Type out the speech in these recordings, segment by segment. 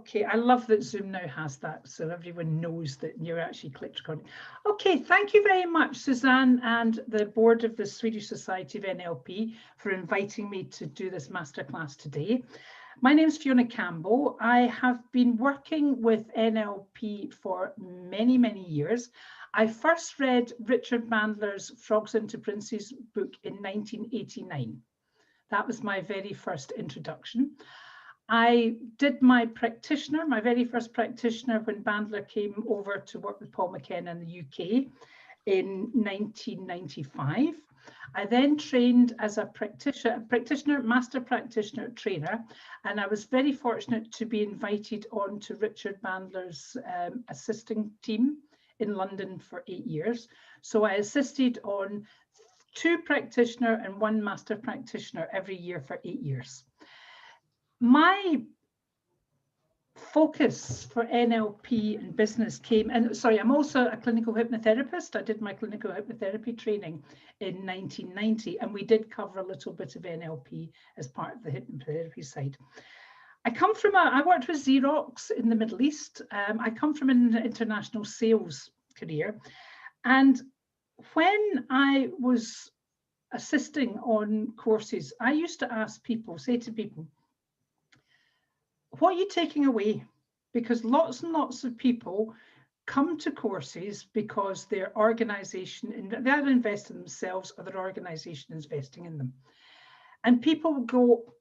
Okay, I love that Zoom now has that, so everyone knows that you're actually clicked recording. Okay, thank you very much, Suzanne and the board of the Swedish Society of NLP for inviting me to do this masterclass today. My name is Fiona Campbell. I have been working with NLP for many, many years. I first read Richard Bandler's Frogs into Princes book in 1989. That was my very first introduction. I did my practitioner, my very first practitioner, when Bandler came over to work with Paul McKenna in the UK in 1995. I then trained as a practitioner, master practitioner trainer, and I was very fortunate to be invited on to Richard Bandler's assisting team in London for 8 years. So I assisted on 2 practitioner and 1 master practitioner every year for 8 years. My focus for NLP and business came, and sorry, I'm also a clinical hypnotherapist. I did my clinical hypnotherapy training in 1990, and we did cover a little bit of NLP as part of the hypnotherapy side. I worked with Xerox in the Middle East. I come from an international sales career. And when I was assisting on courses, I used to say to people, what are you taking away? Because lots and lots of people come to courses because their organization, they either invest in themselves or their organization is investing in them. And people go,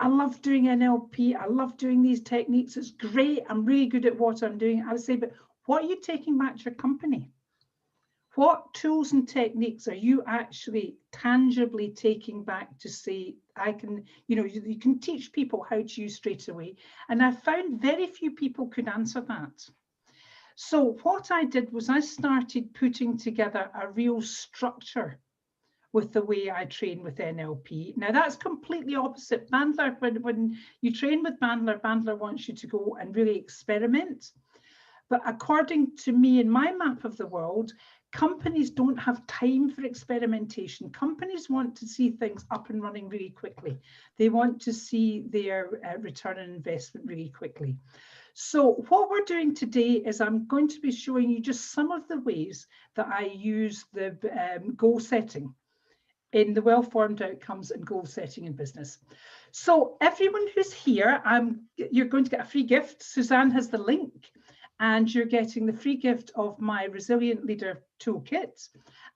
I love doing NLP. I love doing these techniques. It's great. I'm really good at what I'm doing. I would say, but what are you taking back to your company? What tools and techniques are you actually tangibly taking back to say, I can, you can teach people how to use straight away. And I found very few people could answer that. So what I did was I started putting together a real structure with the way I train with NLP. Now that's completely opposite. Bandler, when you train with Bandler, Bandler wants you to go and really experiment. But according to me, in my map of the world, companies don't have time for experimentation. Companies want to see things up and running really quickly. They want to see their return on investment really quickly. So what we're doing today is I'm going to be showing you just some of the ways that I use the goal setting in the well-formed outcomes and goal setting in business. So everyone who's here, you're going to get a free gift. Suzanne has the link. And you're getting the free gift of my Resilient Leader Toolkit.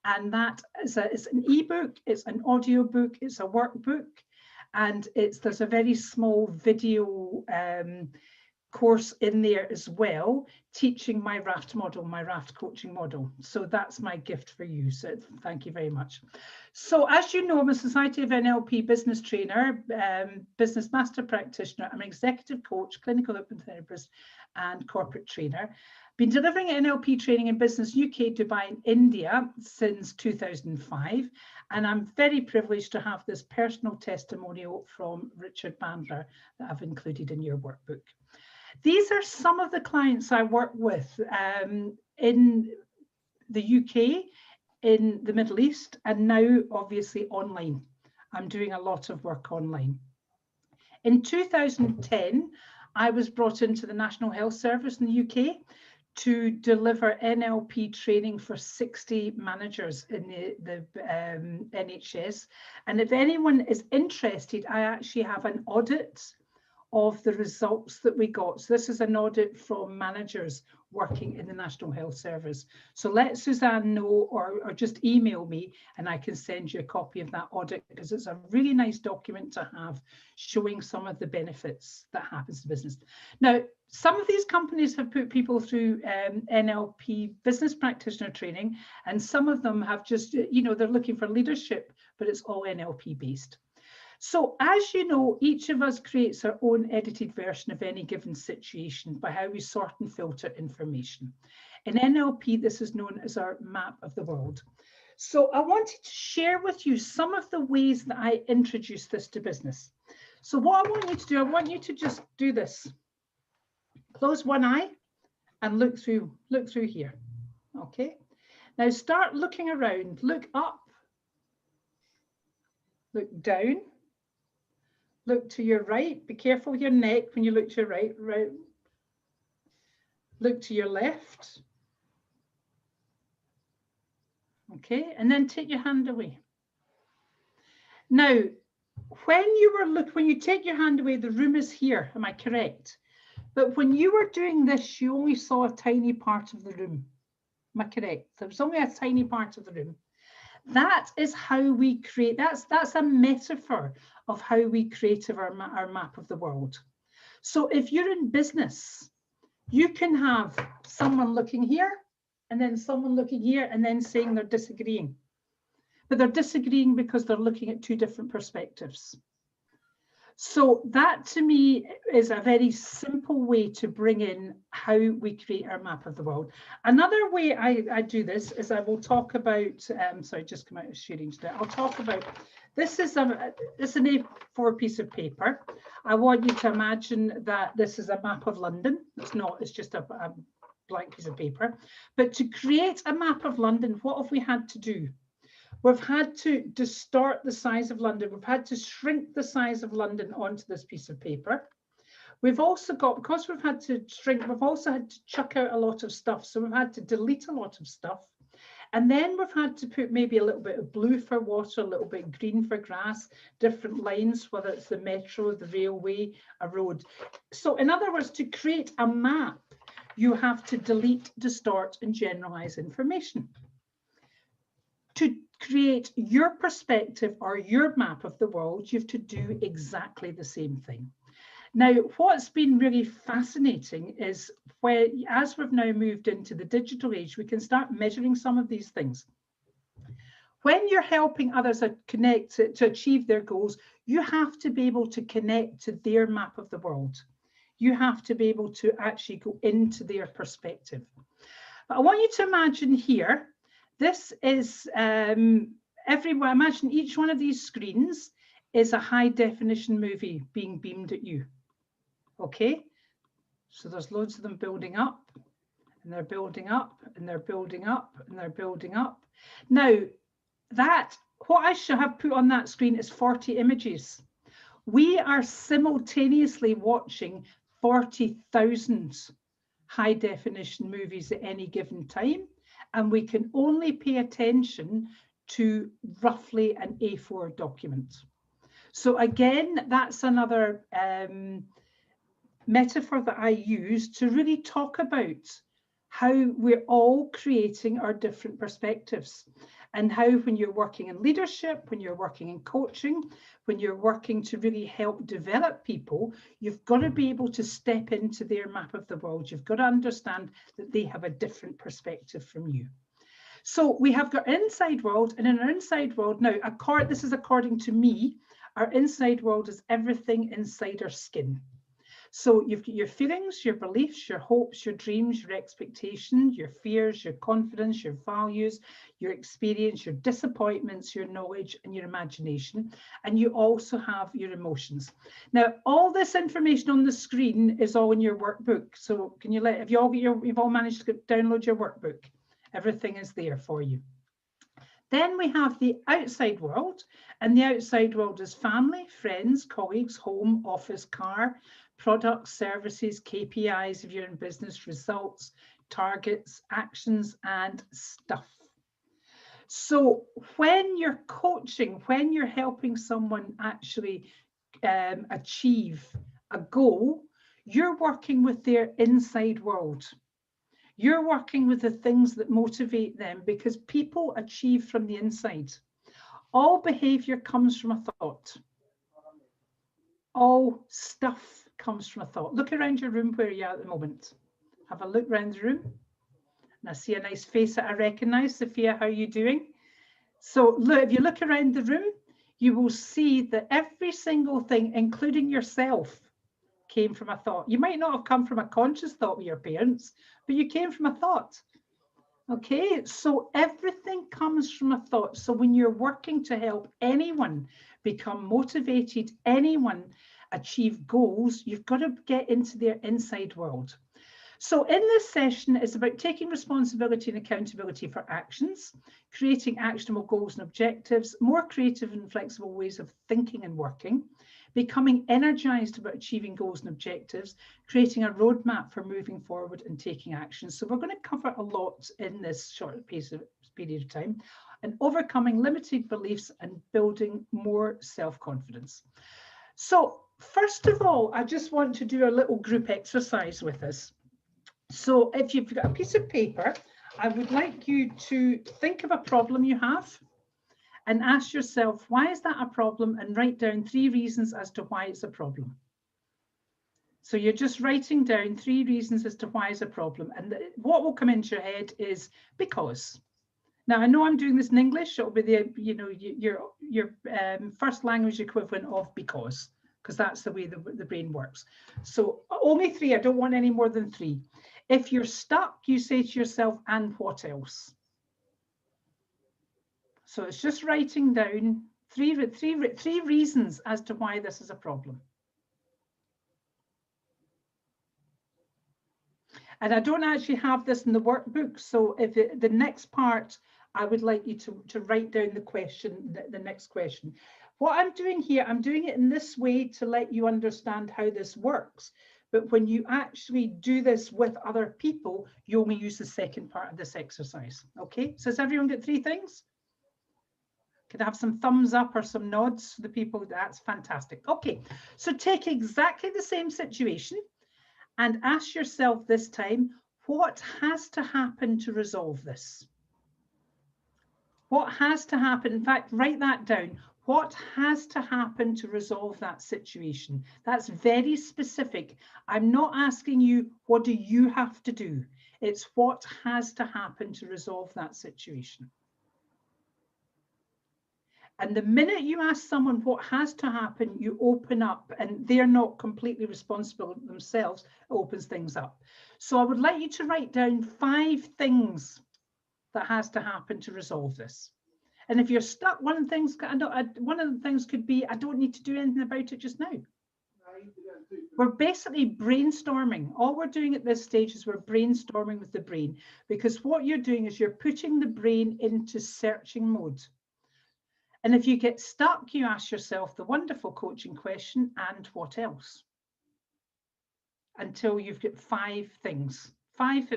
And that is it's an ebook, it's an audio book, it's a workbook, and there's a very small video course in there as well, teaching my RAFT model, my RAFT coaching model. So that's my gift for you. So thank you very much. So as you know, I'm a Society of NLP business trainer, business master practitioner. I'm an executive coach, clinical hypnotherapist, and corporate trainer. Been delivering NLP training in business UK, Dubai, and India since 2005. And I'm very privileged to have this personal testimonial from Richard Bandler that I've included in your workbook. These are some of the clients I work with in the UK, in the Middle East, and now obviously online. I'm doing a lot of work online. In 2010, I was brought into the National Health Service in the UK to deliver NLP training for 60 managers in the NHS. And if anyone is interested, I actually have an audit of the results that we got. So this is an audit from managers working in the National Health Service. So let Suzanne know or just email me and I can send you a copy of that audit, because it's a really nice document to have showing some of the benefits that happens to business. Now, some of these companies have put people through NLP business practitioner training, and some of them have just, they're looking for leadership, but it's all NLP based. So as you know, each of us creates our own edited version of any given situation by how we sort and filter information. In NLP, this is known as our map of the world. So I wanted to share with you some of the ways that I introduce this to business. So what I want you to do, I want you to just do this. Close one eye and look through here. Okay. Now start looking around, look up, look down. Look to your right. Be careful with your neck when you look to your right. Look to your left. Okay, and then take your hand away. Now, when you take your hand away, the room is here, am I correct? But when you were doing this, you only saw a tiny part of the room. Am I correct? There was only a tiny part of the room. That is how we create, that's a metaphor of how we create our map of the world. So if you're in business, you can have someone looking here and then someone looking here and then saying they're disagreeing. But they're disagreeing because they're looking at two different perspectives. So that to me is a very simple way to bring in how we create our map of the world. Another way I do this is I will talk about, sorry, just come out of sharing today. I'll talk about, this is an A4 piece of paper. I want you to imagine that this is a map of London. It's not, it's just a blank piece of paper. But to create a map of London, what have we had to do? We've had to distort the size of London. We've had to shrink the size of London onto this piece of paper. We've also got, because we've had to shrink, we've also had to chuck out a lot of stuff. So we've had to delete a lot of stuff. And then we've had to put maybe a little bit of blue for water, a little bit green for grass, different lines, whether it's the metro, the railway, a road. So in other words, to create a map, you have to delete, distort, and generalize information. To create your perspective or your map of the world, you have to do exactly the same thing. Now, what's been really fascinating is as we've now moved into the digital age, we can start measuring some of these things. When you're helping others connect to achieve their goals, you have to be able to connect to their map of the world. You have to be able to actually go into their perspective. But I want you to imagine here, this is everywhere. Imagine each one of these screens is a high definition movie being beamed at you. Okay, so there's loads of them building up, and they're building up, and they're building up, and they're building up. Now, what I should have put on that screen is 40 images. We are simultaneously watching 40,000 high definition movies at any given time. And we can only pay attention to roughly an A4 document. So again, that's another metaphor that I use to really talk about how we're all creating our different perspectives, and how when you're working in leadership, when you're working in coaching, when you're working to really help develop people, you've got to be able to step into their map of the world. You've got to understand that they have a different perspective from you. So we have got inside world, and in our inside world now, this is according to me, our inside world is everything inside our skin. So you've got your feelings, your beliefs, your hopes, your dreams, your expectations, your fears, your confidence, your values, your experience, your disappointments, your knowledge, and your imagination. And you also have your emotions. Now, all this information on the screen is all in your workbook. So can you you've all managed to download your workbook? Everything is there for you. Then we have the outside world, and the outside world is family, friends, colleagues, home, office, car, products, services, KPIs if you're in business, results, targets, actions, and stuff. So when you're coaching, when you're helping someone actually achieve a goal, you're working with their inside world. You're working with the things that motivate them, because people achieve from the inside. All behavior comes from a thought. All stuff comes from a thought. Look around your room where you are at the moment. Have a look around the room. And I see a nice face that I recognize. Sophia, how are you doing? So look, if you look around the room, you will see that every single thing, including yourself, came from a thought. You might not have come from a conscious thought with your parents, but you came from a thought. Okay, so everything comes from a thought. So when you're working to help anyone become motivated, anyone achieve goals, you've got to get into their inside world. So in this session, it's about taking responsibility and accountability for actions, creating actionable goals and objectives, more creative and flexible ways of thinking and working, becoming energized about achieving goals and objectives, creating a roadmap for moving forward and taking action. So we're going to cover a lot in this short period of time, and overcoming limited beliefs and building more self-confidence. So first of all, I just want to do a little group exercise with us. So if you've got a piece of paper, I would like you to think of a problem you have and ask yourself, why is that a problem? And write down 3 reasons as to why it's a problem. So you're just writing down 3 reasons as to why it's a problem. And what will come into your head is because. Now, I know I'm doing this in English. It'll be the, you know, your first language equivalent of because that's the way the brain works. So only 3. I don't want any more than 3. If you're stuck, you say to yourself, and what else? So it's just writing down three reasons as to why this is a problem. And I don't actually have this in the workbook. So if the next part, I would like you to write down the question, the next question. What I'm doing here, I'm doing it in this way to let you understand how this works. But when you actually do this with other people, you only use the second part of this exercise. Okay, so has everyone got 3 things? Could I have some thumbs up or some nods for the people? That's fantastic. Okay, so take exactly the same situation and ask yourself this time, what has to happen to resolve this? What has to happen? In fact, write that down. What has to happen to resolve that situation? That's very specific. I'm not asking you, what do you have to do? It's what has to happen to resolve that situation. And the minute you ask someone what has to happen, you open up, and they're not completely responsible themselves. It opens things up. So I would like you to write down 5 things that has to happen to resolve this. And if you're stuck, one of the things could be, I don't need to do anything about it just now. We're basically brainstorming. All we're doing at this stage is we're brainstorming with the brain, because what you're doing is you're putting the brain into searching mode. And if you get stuck, you ask yourself the wonderful coaching question, and what else? Until you've got 5 things, five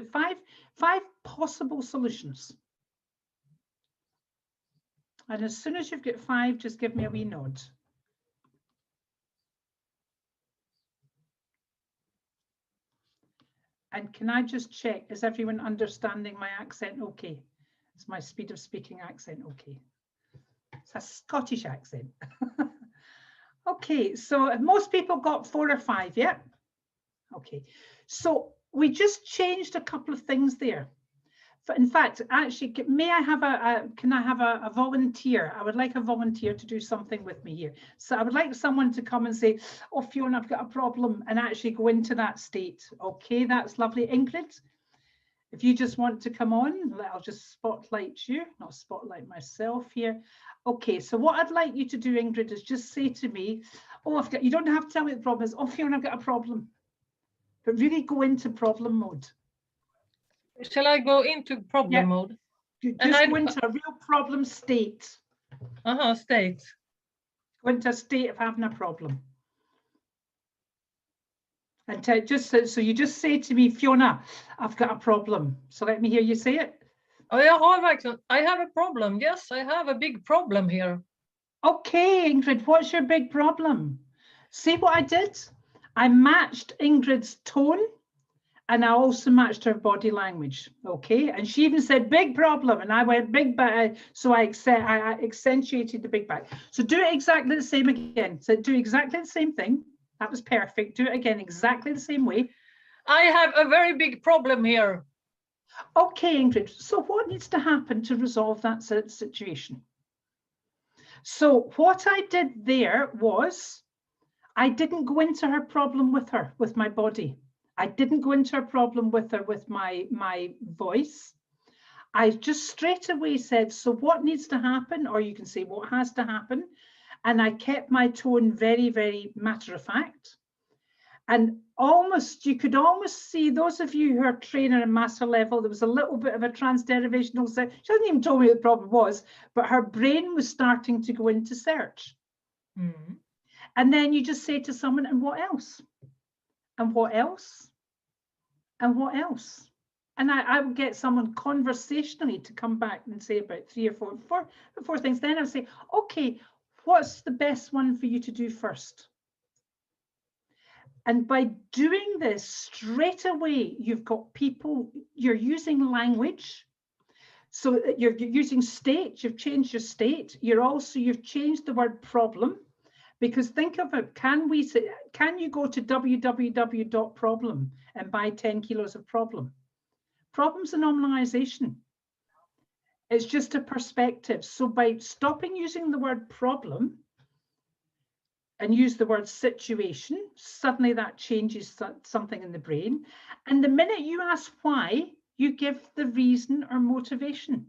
possible solutions. And as soon as you've got 5, just give me a wee nod. And can I just check, is everyone understanding my accent okay? Is my speed of speaking accent okay? It's a Scottish accent. Okay, so most people got 4 or 5, yeah? Okay, so we just changed a couple of things there. In fact, actually, may I have can I have a volunteer? I would like a volunteer to do something with me here. So I would like someone to come and say, oh, Fiona, I've got a problem, and actually go into that state. Okay, that's lovely. Ingrid, if you just want to come on, I'll just spotlight you, not spotlight myself here. Okay, so what I'd like you to do, Ingrid, is just say to me, oh, you don't have to tell me what the problem is. Oh, Fiona, I've got a problem. But really go into problem mode. Shall I go into problem mode? Just go into a real problem state. State. Go into a state of having a problem. And so you just say to me, Fiona, I've got a problem. So let me hear you say it. Oh yeah, all right. I have a problem. Yes, I have a big problem here. Okay, Ingrid, what's your big problem? See what I did? I matched Ingrid's tone, and I also matched her body language. Okay, and she even said big problem, and I went big back. So I accentuated the big back. So do it exactly the same again. So do exactly the same thing. That was perfect. Do it again exactly the same way. I have a very big problem here. Okay, Ingrid. So what needs to happen to resolve that situation? So what I did there was I didn't go into her problem with my body. I didn't go into a problem with her with my voice. I just straight away said, so what needs to happen? Or you can say what has to happen. And I kept my tone very, very matter of fact. And you could almost see, those of you who are trainer and master level, there was a little bit of a transderivational set. She hasn't even told me what the problem was, but her brain was starting to go into search. Mm-hmm. And then you just say to someone, and what else? And what else? And what else? And I would get someone conversationally to come back and say about 3 or 4 things. Then I'd say, okay, what's the best one for you to do first? And by doing this straight away, you've got people, you're using language. So you're using state, you've changed your state. You've changed the word problem. Because think of it, can you go to www.problem and buy 10 kilos of problem? Problem's a nominalization. It's just a perspective. So by stopping using the word problem and use the word situation, suddenly that changes something in the brain. And the minute you ask why, you give the reason or motivation.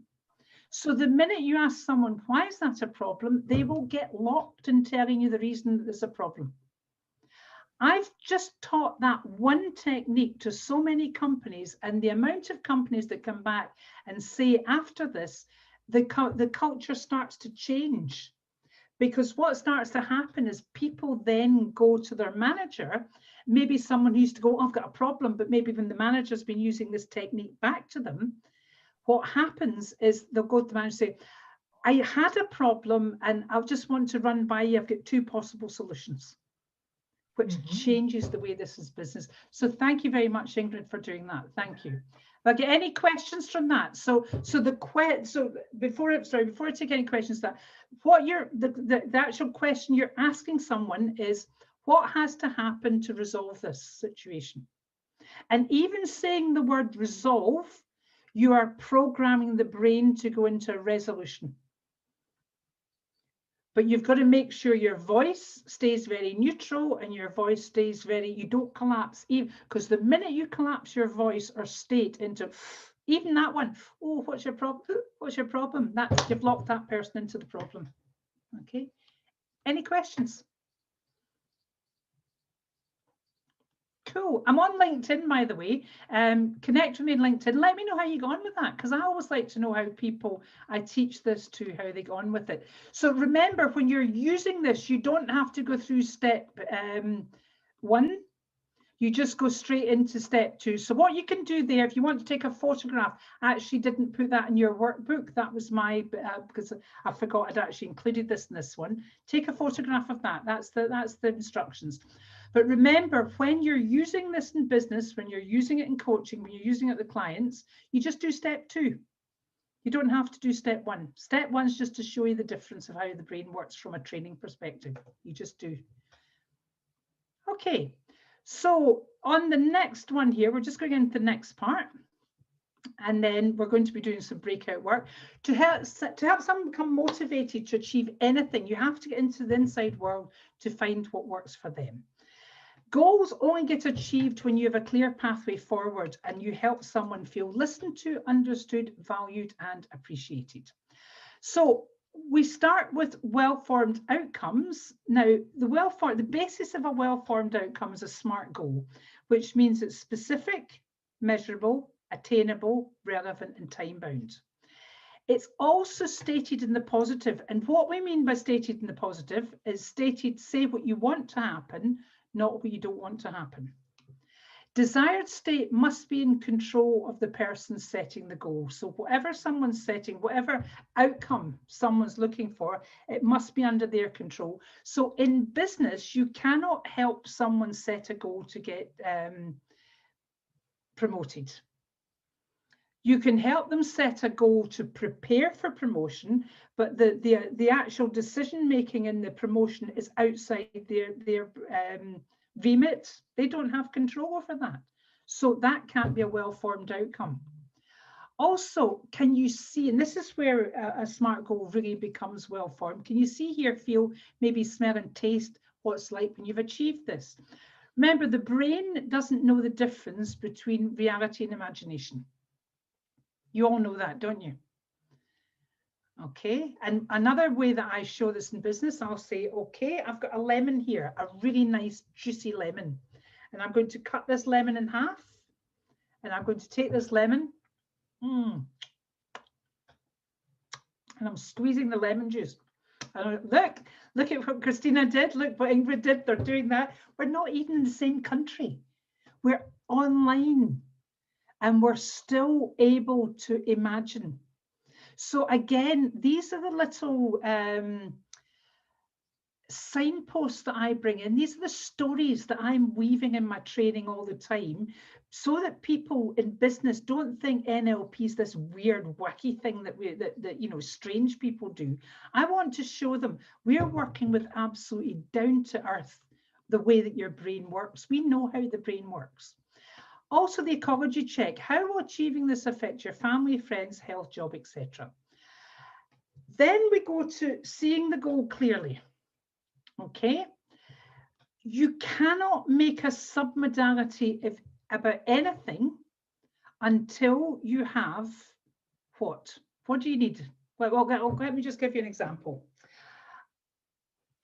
So the minute you ask someone, why is that a problem? They will get locked in telling you the reason that there's a problem. I've just taught that one technique to so many companies, and the amount of companies that come back and say after this, the culture starts to change. Because what starts to happen is people then go to their manager, maybe someone who used to go, oh, I've got a problem, but maybe when the manager's been using this technique back to them, what happens is they'll go to the manager and say, I had a problem and I just want to run by you. I've got 2 possible solutions, which changes the way this is business. So thank you very much, Ingrid, for doing that. Thank you. If I get any questions from that, before I take any questions, the actual question you're asking someone is, what has to happen to resolve this situation? And even saying the word resolve, you are programming the brain to go into a resolution. But you've got to make sure your voice stays very neutral and your voice stays you don't collapse, because the minute you collapse your voice or state into even that one, oh, what's your problem? What's your problem? You've locked that person into the problem. Okay. Any questions? Cool. I'm on LinkedIn, by the way. Connect with me on LinkedIn. Let me know how you go on with that, because I always like to know how I teach this to, how they go on with it. So remember, when you're using this, you don't have to go through step 1. You just go straight into step 2. So what you can do there, if you want to take a photograph, I actually didn't put that in your workbook. That was because I forgot I'd actually included this in this one. Take a photograph of that. That's the instructions. But remember, when you're using this in business, when you're using it in coaching, when you're using it with clients, you just do step 2. You don't have to do step 1. Step 1 is just to show you the difference of how the brain works from a training perspective. You just do. Okay, so on the next one here, we're just going into the next part. And then we're going to be doing some breakout work. To help someone become motivated to achieve anything, you have to get into the inside world to find what works for them. Goals only get achieved when you have a clear pathway forward and you help someone feel listened to, understood, valued, and appreciated. So we start with well-formed outcomes. Now, the basis of a well-formed outcome is a SMART goal, which means it's specific, measurable, attainable, relevant, and time-bound. It's also stated in the positive. And what we mean by stated in the positive is say what you want to happen, not what you don't want to happen. Desired state must be in control of the person setting the goal. So whatever someone's setting, whatever outcome someone's looking for, it must be under their control. So in business, you cannot help someone set a goal to get promoted. You can help them set a goal to prepare for promotion, but the actual decision making in the promotion is outside their remit. They don't have control over that. So that can't be a well-formed outcome. Also, can you see, and this is where a SMART goal really becomes well-formed, can you see here, feel, maybe smell and taste what it's like when you've achieved this? Remember, the brain doesn't know the difference between reality and imagination. You all know that, don't you? Okay, and another way that I show this in business, I'll say, okay, I've got a lemon here, a really nice juicy lemon, and I'm going to cut this lemon in half, and I'm going to take this lemon, and I'm squeezing the lemon juice. Look at what Christina did. Look what Ingrid did. They're doing that. We're not even in the same country. We're online and we're still able to imagine. So again, these are the little signposts that I bring in. These are the stories that I'm weaving in my training all the time, so that people in business don't think NLP is this weird wacky thing that you know, strange people do. I want to show them we're working with absolutely down to earth the way that your brain works. We know how the brain works. Also, the ecology check. How will achieving this affect your family, friends, health, job, etc.? Then we go to seeing the goal clearly. Okay, you cannot make a submodality about anything until you have what? What do you need? Well, let me just give you an example.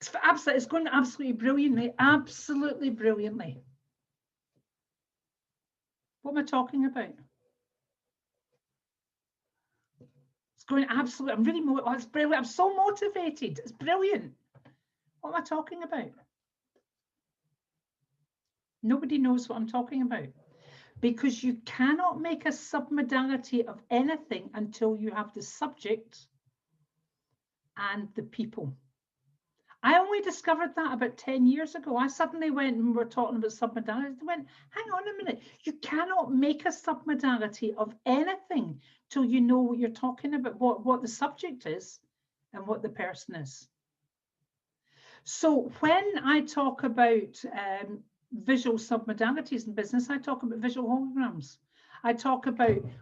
It's going absolutely brilliantly, absolutely brilliantly. What am I talking about? It's going absolutely, I'm really, oh, it's brilliant. I'm so motivated. It's brilliant. What am I talking about? Nobody knows what I'm talking about, because you cannot make a submodality of anything until you have the subject and the people. I only discovered that about 10 years ago. I suddenly went and we're talking about submodalities. I went, hang on a minute. You cannot make a submodality of anything till you know what you're talking about, what the subject is and what the person is. So when I talk about visual submodalities in business, I talk about visual holograms.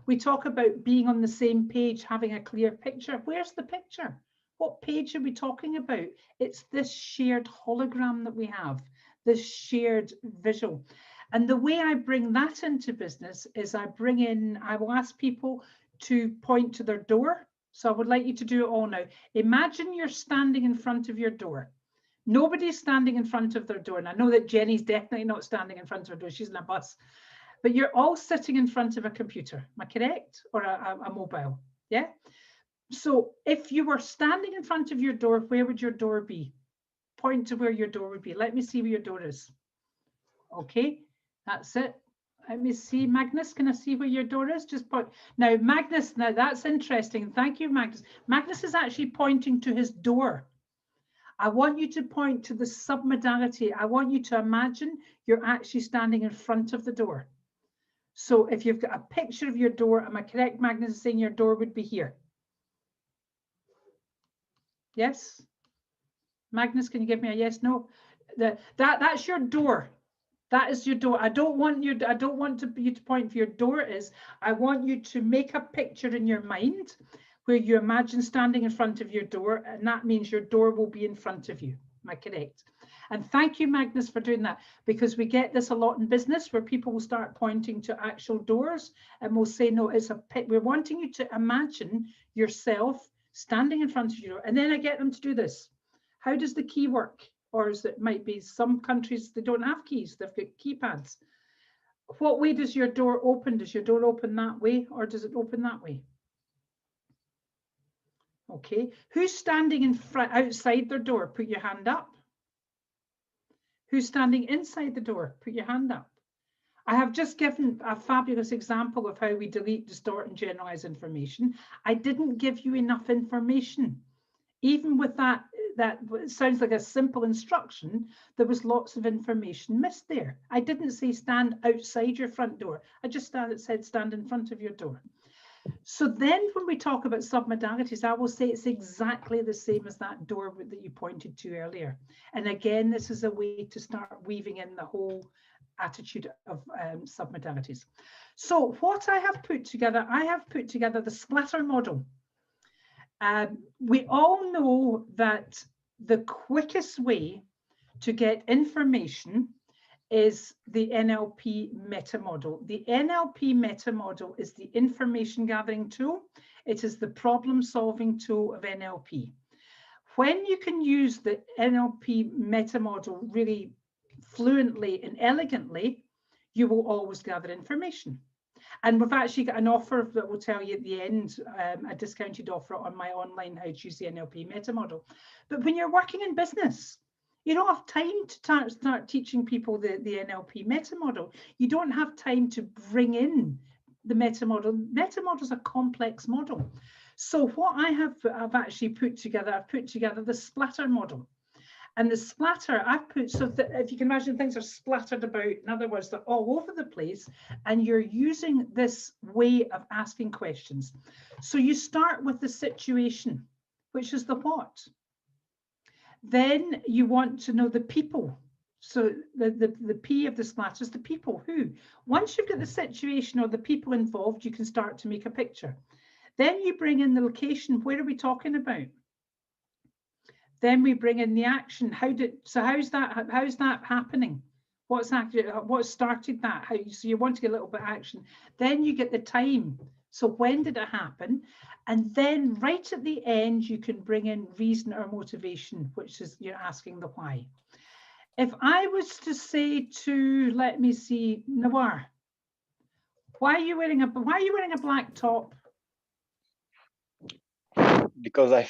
We talk about being on the same page, having a clear picture. Where's the picture? What page are we talking about? It's this shared hologram that we have, this shared visual. And the way I bring that into business is I will ask people to point to their door. So I would like you to do it all now. Imagine you're standing in front of your door. Nobody's standing in front of their door. And I know that Jenny's definitely not standing in front of her door. She's in a bus. But you're all sitting in front of a computer. Am I correct? Or a mobile? Yeah? So if you were standing in front of your door, where would your door be? Point to where your door would be. Let me see where your door is. Okay, that's it. Let me see. Magnus, can I see where your door is? Just point. Now, Magnus, now that's interesting. Thank you, Magnus. Magnus is actually pointing to his door. I want you to point to the submodality. I want you to imagine you're actually standing in front of the door. So if you've got a picture of your door, am I correct, Magnus, saying your door would be here? Yes? Magnus, can you give me a yes, no? That's your door. That is your door. I don't want you to point where your door is. I want you to make a picture in your mind where you imagine standing in front of your door, and that means your door will be in front of you. Am I correct? And thank you, Magnus, for doing that, because we get this a lot in business where people will start pointing to actual doors and will say, no, it's a pit. We're wanting you to imagine yourself standing in front of your door. And then I get them to do this. How does the key work? Or as it might be, some countries, they don't have keys, they've got keypads. What way does your door open? Does your door open that way, or does it open that way? Okay, who's standing in front, outside their door? Put your hand up. Who's standing inside the door? Put your hand up. I have just given a fabulous example of how we delete, distort, and generalize information. I didn't give you enough information. Even with that sounds like a simple instruction, there was lots of information missed there. I didn't say stand outside your front door. I just said stand in front of your door. So then when we talk about submodalities, I will say it's exactly the same as that door that you pointed to earlier. And again, this is a way to start weaving in the whole attitude of submodalities. So what I have put together the splatter model. We all know that the quickest way to get information is the NLP meta model. The NLP meta model is the information gathering tool. It is the problem solving tool of NLP. When you can use the NLP meta model really fluently and elegantly, you will always gather information. And we've actually got an offer that we'll tell you at the end, a discounted offer on my online How to Use the NLP Meta Model. But when you're working in business, you don't have time to start teaching people the NLP Meta Model. You don't have time to bring in the Meta Model. Meta Model is a complex model. So what I've actually put together, I've put together the splatter model. And the splatter I've put, so that if you can imagine, things are splattered about, in other words, they're all over the place, and you're using this way of asking questions. So you start with the situation, which is the what. Then you want to know the people. So the P of the splatter is the people. Who? Once you've got the situation or the people involved, you can start to make a picture. Then you bring in the location. Where are we talking about? Then we bring in the action. How's that happening? What started that? So you want to get a little bit of action. Then you get the time. So when did it happen? And then right at the end, you can bring in reason or motivation, which is you're asking the why. If I was to say to, let me see, Nawar, why are you wearing a black top? Because I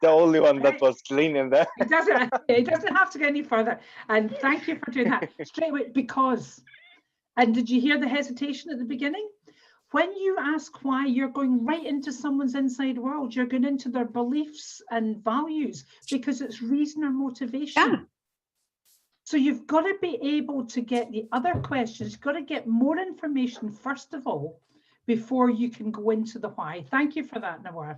the only one that was clean in there. It doesn't have to go any further. And thank you for doing that. Straight away, because. And did you hear the hesitation at the beginning? When you ask why, you're going right into someone's inside world. You're going into their beliefs and values because it's reason or motivation. Yeah. So you've got to be able to get the other questions. You've got to get more information first of all, before you can go into the why. Thank you for that, Nawar.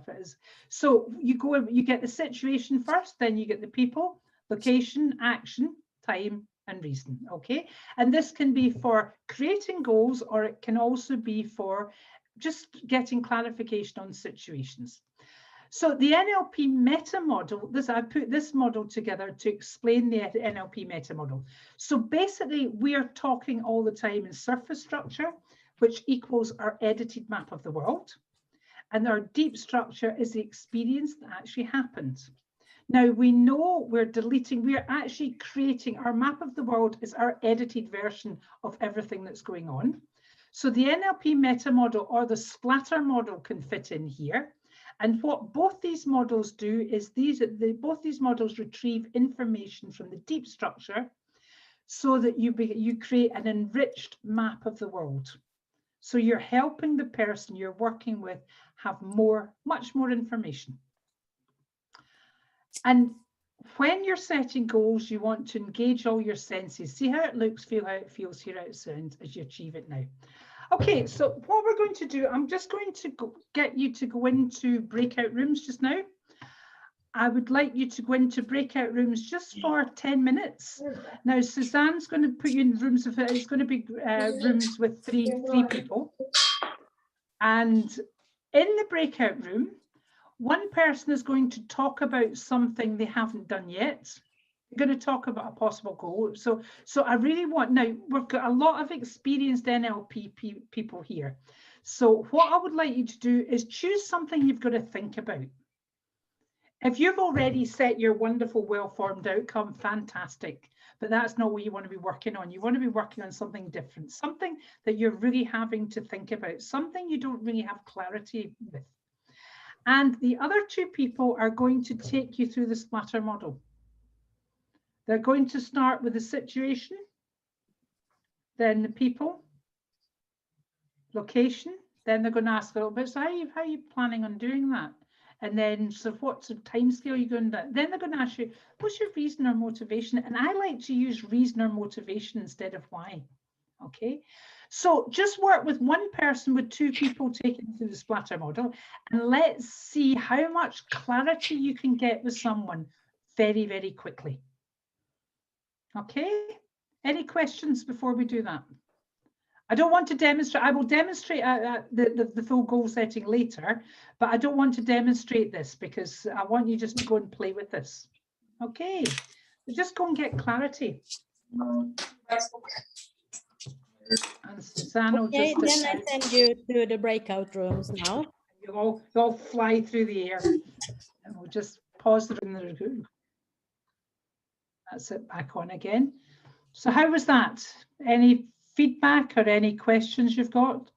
So you get the situation first, then you get the people, location, action, time, and reason, okay? And this can be for creating goals, or it can also be for just getting clarification on situations. So the NLP meta model, I put this model together to explain the NLP meta model. So basically, we are talking all the time in surface structure, which equals our edited map of the world. And our deep structure is the experience that actually happened. Now we know we're actually creating our map of the world is our edited version of everything that's going on. So the NLP meta model or the splatter model can fit in here. And what both these models do is both these models retrieve information from the deep structure so that you create an enriched map of the world. So you're helping the person you're working with have much more information. And when you're setting goals, you want to engage all your senses. See how it looks, feel how it feels, hear how it sounds as you achieve it now. Okay, so what we're going to do, I'm just going to get you to go into breakout rooms just now. I would like you to go into breakout rooms just for 10 minutes. Now, Suzanne's going to put you in rooms of, it's going to be rooms with three people. And in the breakout room, one person is going to talk about something they haven't done yet. They're going to talk about a possible goal. So I really want, now we've got a lot of experienced NLP people here. So what I would like you to do is choose something you've got to think about. If you've already set your wonderful, well-formed outcome, fantastic. But that's not what you want to be working on. You want to be working on something different, something that you're really having to think about, something you don't really have clarity with. And the other two people are going to take you through the splatter model. They're going to start with the situation, then the people, location, then they're going to ask a little bit, so how are you planning on doing that? And then, so what sort of time scale are you going to, then they're going to ask you, what's your reason or motivation? And I like to use reason or motivation instead of why, okay? So just work with one person with two people taking through the splatter model, and let's see how much clarity you can get with someone very, very quickly. Okay, any questions before we do that? I don't want to demonstrate, I will demonstrate the full goal setting later, but I don't want to demonstrate this because I want you just to go and play with this. Okay, so just go and get clarity. And Susanna will just... then I send you to the breakout rooms now. You'll all fly through the air. And we'll just pause in the room. That's it, back on again. So how was that? Any feedback or any questions you've got?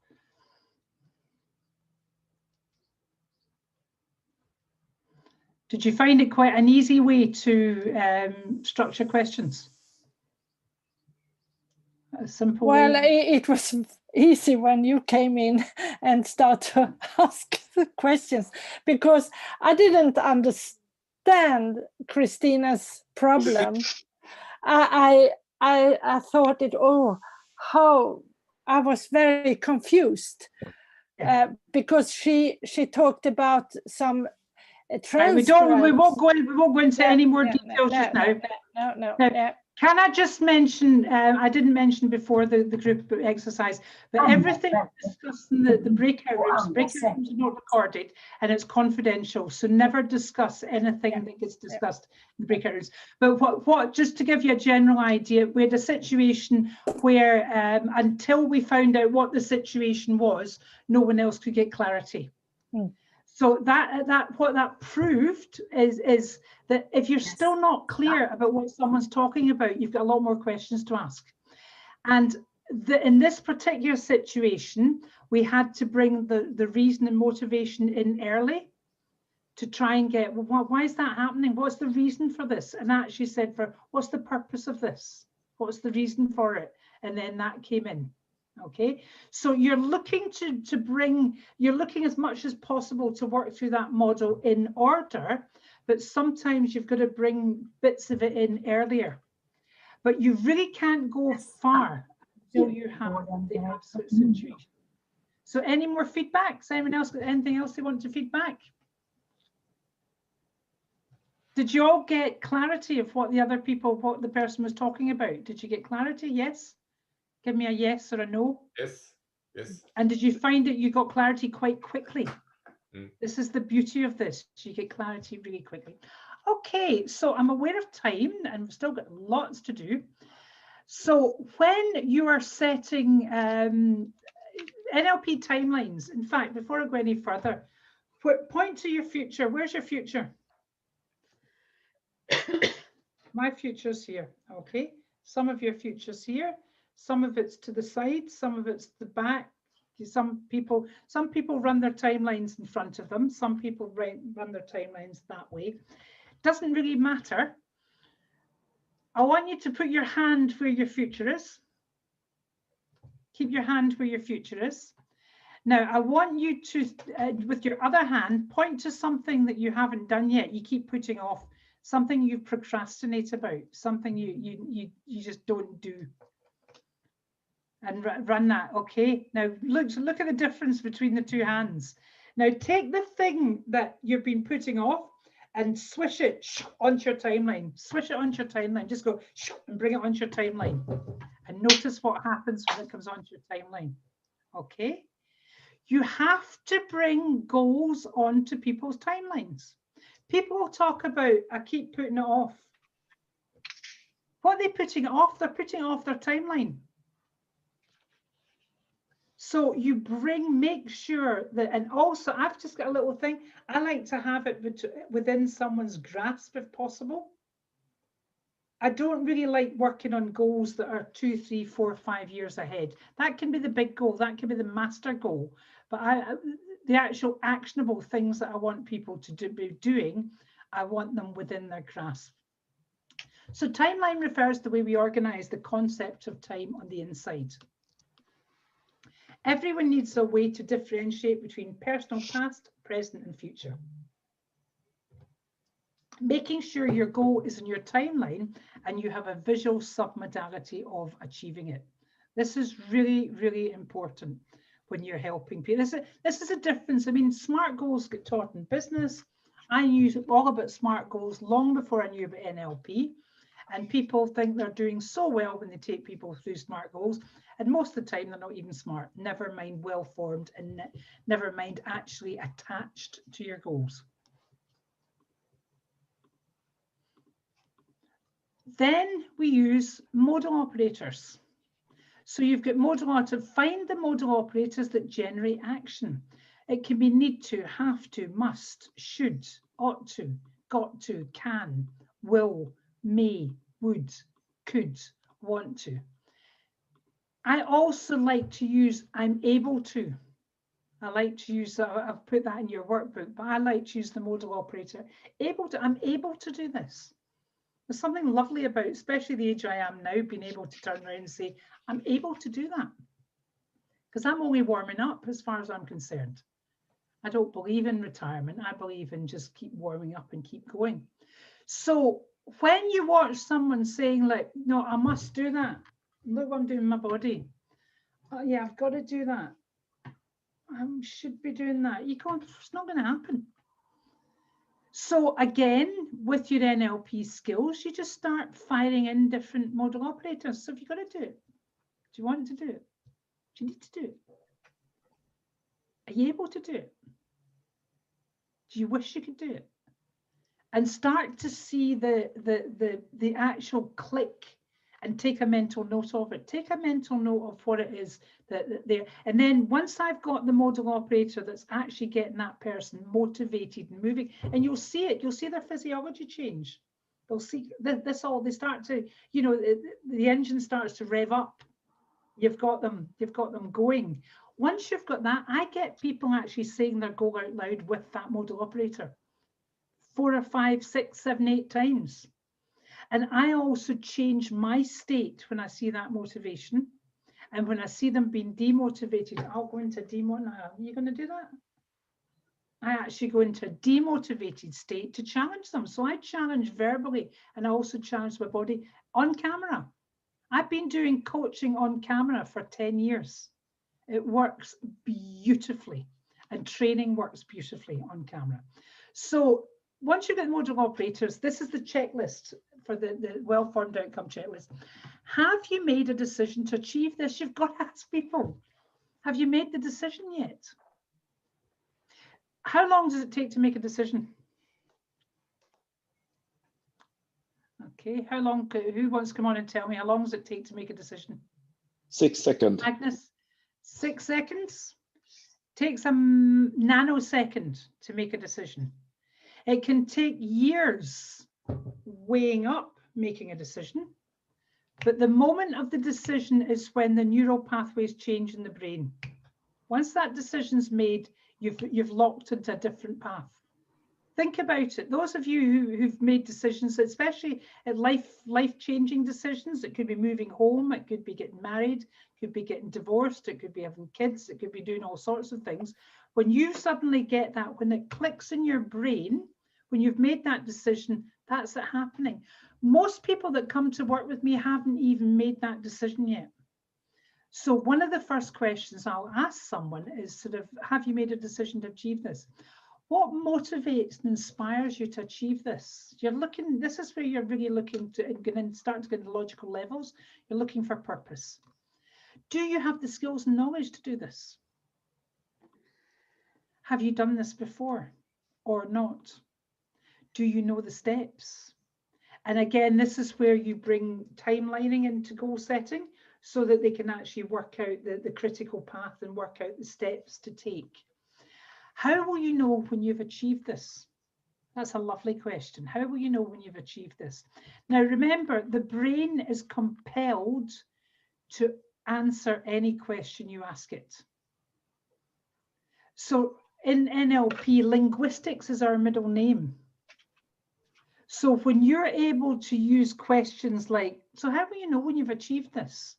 Did you find it quite an easy way to structure questions? A simple Well, way? it was easy when you came in and started to ask the questions, because I didn't understand Christina's problem. I thought it, how I was very confused, because she talked about some Right, we won't go into any more details just now. No. Can I just mention, I didn't mention before the group exercise, but everything discussed in the breakout rooms are not recorded and it's confidential. So never discuss anything that gets discussed in the breakout rooms. But what just to give you a general idea, we had a situation where until we found out what the situation was, no one else could get clarity. So what that proved is that if you're still not clear about what someone's talking about, you've got a lot more questions to ask. And in this particular situation, we had to bring the reason and motivation in early to try and get, well, why is that happening? What's the reason for this? And I actually said, what's the purpose of this? What's the reason for it? And then that came in. Okay, so you're looking you're looking as much as possible to work through that model in order, but sometimes you've got to bring bits of it in earlier. But you really can't go far until you have the absolute situation. So any more feedback? Has anyone else got anything else they want to feedback? Did you all get clarity of what the person was talking about? Did you get clarity? Yes? Give me a yes or a no. Yes. Yes. And did you find that you got clarity quite quickly? This is the beauty of this. You get clarity really quickly. Okay, so I'm aware of time and we've still got lots to do. So when you are setting NLP timelines, in fact, before I go any further, point to your future. Where's your future? My future's here. Okay, some of your future's here. Some of it's to the side, some of it's the back. Some people run their timelines in front of them. Some people run their timelines that way. Doesn't really matter. I want you to put your hand where your future is. Keep your hand where your future is. Now, I want you to, with your other hand, point to something that you haven't done yet. You keep putting off, something you procrastinate about, something you just don't do. And run that. Okay, now look at the difference between the two hands. Now take the thing that you've been putting off and swish it onto your timeline. Swish it onto your timeline. Just go and bring it onto your timeline and notice what happens when it comes onto your timeline. Okay, you have to bring goals onto people's timelines. People will talk about, I keep putting it off. What are they putting it off? They're putting off their timeline. So you make sure that, and also I've just got a little thing, I like to have it within someone's grasp if possible. I don't really like working on goals that are 2, 3, 4, 5 years ahead. That can be the big goal, that can be the master goal, but the actual actionable things that I want people to be doing, I want them within their grasp. So timeline refers to the way we organize the concept of time on the inside. Everyone needs a way to differentiate between personal past, present, and future. Making sure your goal is in your timeline and you have a visual submodality of achieving it. This is really, really important when you're helping people. This is a difference. I mean, SMART goals get taught in business. I knew all about SMART goals long before I knew about NLP. And people think they're doing so well when they take people through SMART goals. And most of the time, they're not even smart, never mind well-formed, and never mind actually attached to your goals. Then we use modal operators. So you've got modal operators. Find the modal operators that generate action. It can be need to, have to, must, should, ought to, got to, can, will, may, would, could, want to. I also like to use I'm able to. I like to use, I've put that in your workbook, but I like to use the modal operator. I'm able to do this. There's something lovely about, especially the age I am now, being able to turn around and say, I'm able to do that. Because I'm only warming up as far as I'm concerned. I don't believe in retirement. I believe in just keep warming up and keep going. So when you watch someone saying like, no, I must do that. Look what I'm doing in my body. Oh, yeah, I've got to do that. I should be doing that. You can't, it's not going to happen. So again, with your NLP skills, you just start firing in different modal operators. So if you've got to do it, do you want to do it? Do you need to do it? Are you able to do it? Do you wish you could do it? And start to see the actual click and take a mental note of it. Take a mental note of what it is that there. And then once I've got the modal operator that's actually getting that person motivated and moving, and you'll see it, you'll see their physiology change. They'll see this all, they start to, you know, the engine starts to rev up. You've got them going. Once you've got that, I get people actually saying their goal out loud with that modal operator 4 or 5, 6, 7, 8 times. And I also change my state when I see that motivation. And when I see them being demotivated, I'll go into demotivation. Are you going to do that? I actually go into a demotivated state to challenge them. So I challenge verbally and I also challenge my body on camera. I've been doing coaching on camera for 10 years. It works beautifully and training works beautifully on camera. So once you get modal operators, this is the checklist for the well-formed outcome checklist. Have you made a decision to achieve this? You've got to ask people, have you made the decision yet? How long does it take to make a decision? Okay, how long, who wants to come on and tell me how long does it take to make a decision? 6 seconds. Agnes, 6 seconds? Takes a nanosecond to make a decision. It can take years weighing up making a decision, but the moment of the decision is when the neural pathways change in the brain. Once that decision's made, you've locked into a different path. Think about it. Those of you who've made decisions, especially at life-changing decisions, it could be moving home, it could be getting married, it could be getting divorced, it could be having kids, it could be doing all sorts of things. When you suddenly get that, when it clicks in your brain, when you've made that decision, that's it happening. Most people that come to work with me haven't even made that decision yet. So one of the first questions I'll ask someone is sort of, have you made a decision to achieve this? What motivates and inspires you to achieve this? You're looking, this is where you're really looking to start to get into logical levels. You're looking for purpose. Do you have the skills and knowledge to do this? Have you done this before or not? Do you know the steps? And again, this is where you bring timelining into goal setting so that they can actually work out the critical path and work out the steps to take. How will you know when you've achieved this? That's a lovely question. How will you know when you've achieved this? Now, remember, the brain is compelled to answer any question you ask it. So in NLP, linguistics is our middle name. So when you're able to use questions like, so how will you know when you've achieved this?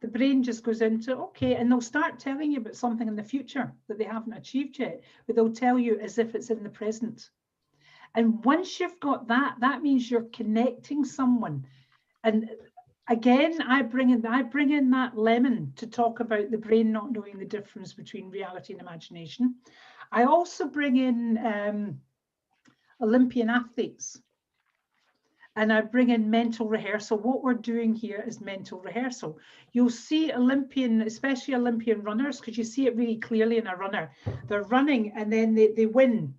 The brain just goes into, okay, and they'll start telling you about something in the future that they haven't achieved yet, but they'll tell you as if it's in the present. And once you've got that, that means you're connecting someone. And again, I bring in that lemon to talk about the brain not knowing the difference between reality and imagination. I also bring in Olympian athletes. And I bring in mental rehearsal. What we're doing here is mental rehearsal. You'll see especially Olympian runners, because you see it really clearly in a runner. They're running and then they win.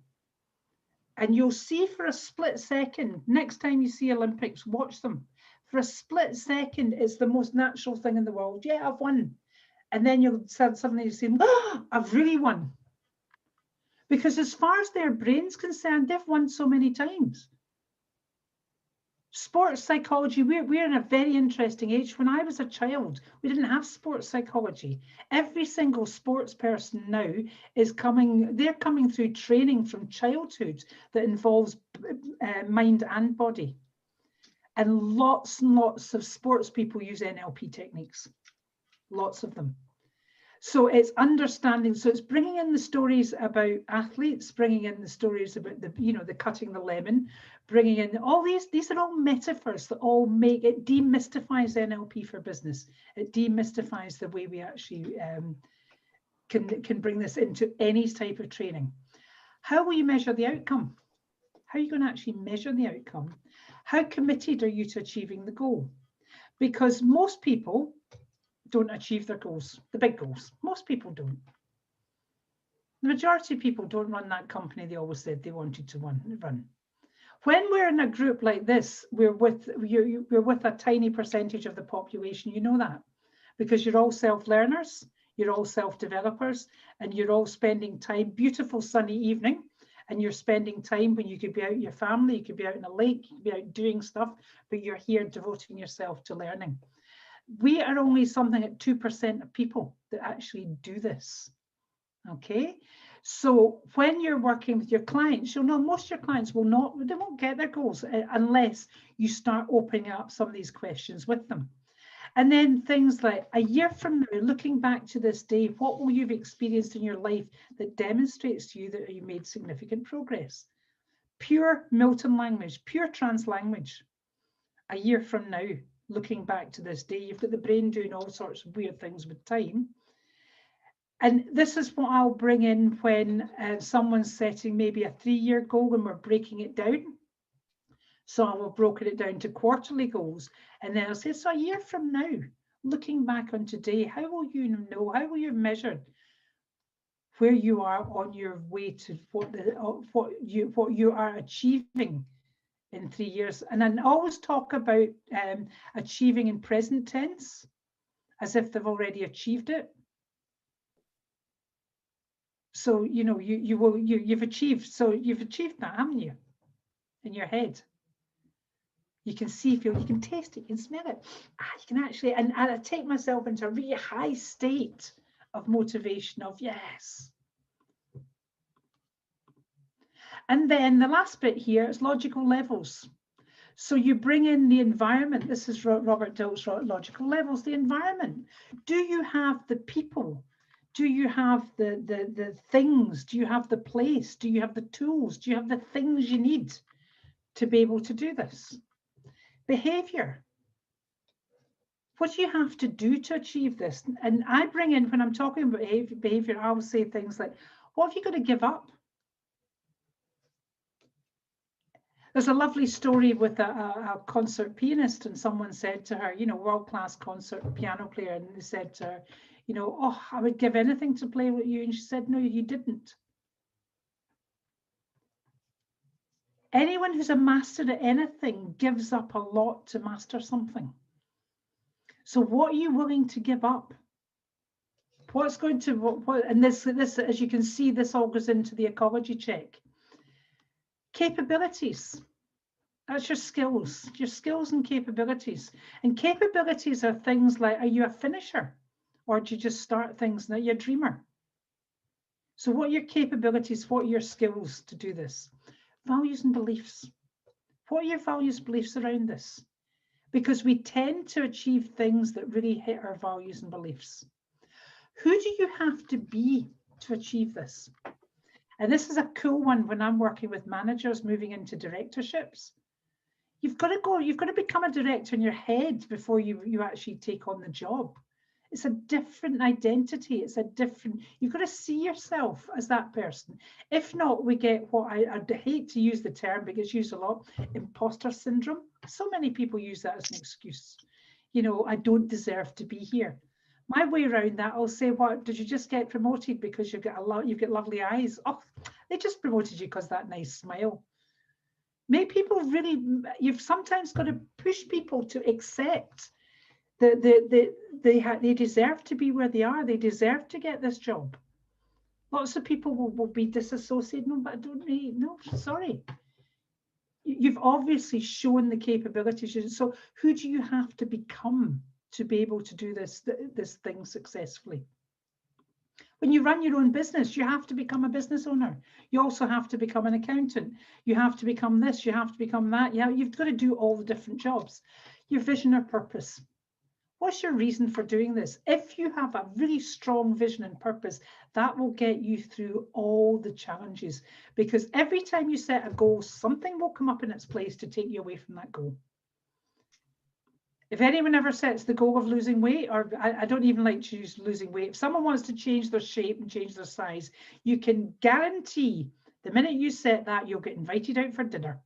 And you'll see for a split second, next time you see Olympics, watch them. For a split second, it's the most natural thing in the world. Yeah, I've won. And then you'll suddenly see, oh, I've really won. Because as far as their brain's concerned, they've won so many times. Sports psychology, we're in a very interesting age. When I was a child, we didn't have sports psychology. Every single sports person now is they're coming through training from childhood that involves mind and body. And lots of sports people use NLP techniques, lots of them. So it's understanding, so it's bringing in the stories about athletes, bringing in the stories about the cutting the lemon, bringing in all these are all metaphors that all make it demystifies NLP for business. It demystifies the way we actually can bring this into any type of training. How will you measure the outcome? How are you going to actually measure the outcome? How committed are you to achieving the goal? Because most people don't achieve their goals, the big goals. Most people don't. The majority of people don't run that company they always said they wanted to run. When we're in a group like this, we're with a tiny percentage of the population, you know that, because you're all self-learners, you're all self-developers, and you're all spending time, beautiful sunny evening, and you're spending time when you could be out with your family, you could be out in a lake, you could be out doing stuff, but you're here devoting yourself to learning. We are only something at 2% of people that actually do this, okay? So when you're working with your clients, you'll know most of your clients they won't get their goals unless you start opening up some of these questions with them. And then things like a year from now, looking back to this day, what will you've experienced in your life that demonstrates to you that you made significant progress? Pure Milton language, pure trans language. A year from now, looking back to this day, you've got the brain doing all sorts of weird things with time. And this is what I'll bring in when someone's setting maybe a 3-year goal and we're breaking it down. So I will broken it down to quarterly goals. And then I'll say, so a year from now, looking back on today, how will you know, how will you measure where you are on your way to what you are achieving in 3 years? And I always talk about achieving in present tense, as if they've already achieved it. So you've achieved. So you've achieved that, haven't you? In your head, you can see, feel, you can taste it, you can smell it. You can actually, and I take myself into a really high state of motivation of yes. And then the last bit here is logical levels. So you bring in the environment. This is Robert Dilt's logical levels, the environment. Do you have the people? Do you have the things? Do you have the place? Do you have the tools? Do you have the things you need to be able to do this? Behavior. What do you have to do to achieve this? And I bring in, when I'm talking about behavior, I will say things like, what have you got to give up? There's a lovely story with a concert pianist, and someone said to her, world-class concert piano player, and they said to her, oh, I would give anything to play with you. And she said, no, you didn't. Anyone who's a master at anything gives up a lot to master something. So what are you willing to give up? What's going to, and this, as you can see, this all goes into the ecology check. Capabilities. That's your skills and capabilities. And capabilities are things like, are you a finisher? Or do you just start things? Now you're a dreamer. So what are your capabilities? What are your skills to do this? Values and beliefs. What are your values and beliefs around this? Because we tend to achieve things that really hit our values and beliefs. Who do you have to be to achieve this? And this is a cool one when I'm working with managers moving into directorships. You've got to become a director in your head before you actually take on the job. It's a different identity. You've got to see yourself as that person. If not, we get what I'd hate to use the term, but it's used a lot, imposter syndrome. So many people use that as an excuse. I don't deserve to be here. My way around that, I'll say, what, did you just get promoted because you've got lovely eyes? Oh, they just promoted you because that nice smile. You've sometimes got to push people to accept that they deserve to be where they are. They deserve to get this job. Lots of people will be disassociated. No, but I don't really, no, sorry. you've obviously shown the capabilities. So who do you have to become to be able to do this thing successfully? When you run your own business, you have to become a business owner. You also have to become an accountant. You have to become this, you have to become that. Yeah, you've got to do all the different jobs. Your vision or purpose. What's your reason for doing this? If you have a really strong vision and purpose, that will get you through all the challenges, because every time you set a goal, something will come up in its place to take you away from that goal. If anyone ever sets the goal of losing weight, or I don't even like to use losing weight, if someone wants to change their shape and change their size, you can guarantee the minute you set that, you'll get invited out for dinner.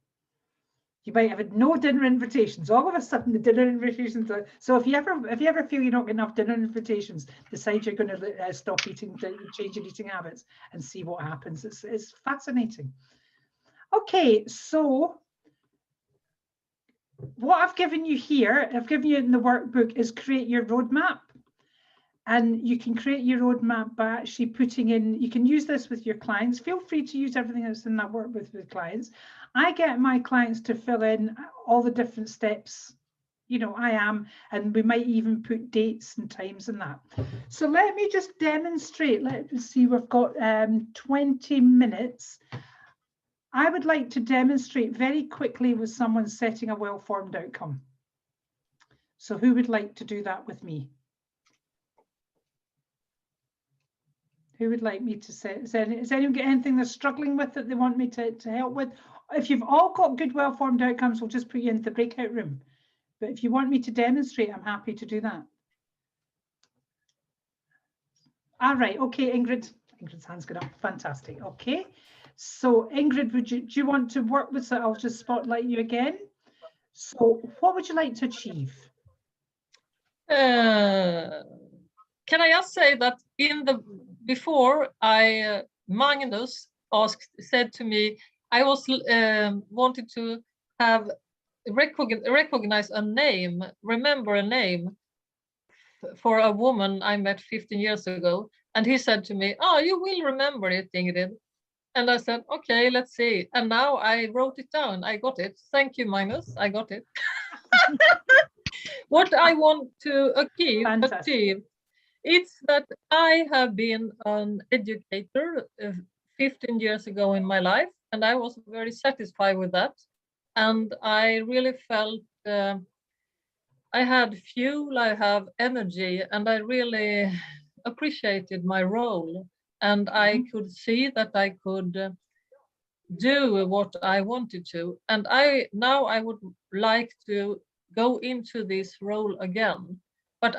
You might have had no dinner invitations. All of a sudden, the dinner invitations are. So if you ever feel you're not getting enough dinner invitations, decide you're going to stop eating, change your eating habits, and see what happens. It's fascinating. Okay, so what I've given you here, I've given you in the workbook, is create your roadmap. And you can create your roadmap by actually putting in, you can use this with your clients. Feel free to use everything that's in that workbook with clients. I get my clients to fill in all the different steps, you know, and we might even put dates and times in that. So let me just demonstrate. Let's see, we've got 20 minutes. I would like to demonstrate very quickly with someone setting a well-formed outcome. So who would like to do that with me? Who would like me to say? Has anyone got anything they're struggling with that they want me to help with? If you've all got good, well-formed outcomes, we'll just put you into the breakout room. But if you want me to demonstrate, I'm happy to do that. All right, okay, Ingrid. Ingrid's hand's gone up. Fantastic. Okay. So Ingrid, do you want to work with that? I'll just spotlight you again. So what would you like to achieve? Can I just say that before Magnus said to me, I was wanted to have recognize a name, remember a name for a woman I met 15 years ago, and he said to me, "Oh, you will remember it, Ingrid." And I said, "Okay, let's see." And now I wrote it down. I got it. Thank you, Magnus. I got it. What I want to achieve, it's that I have been an educator 15 years ago in my life, and I was very satisfied with that. And I really felt I had fuel, I have energy, and I really appreciated my role. And I could see that I could do what I wanted to. And now I would like to go into this role again. But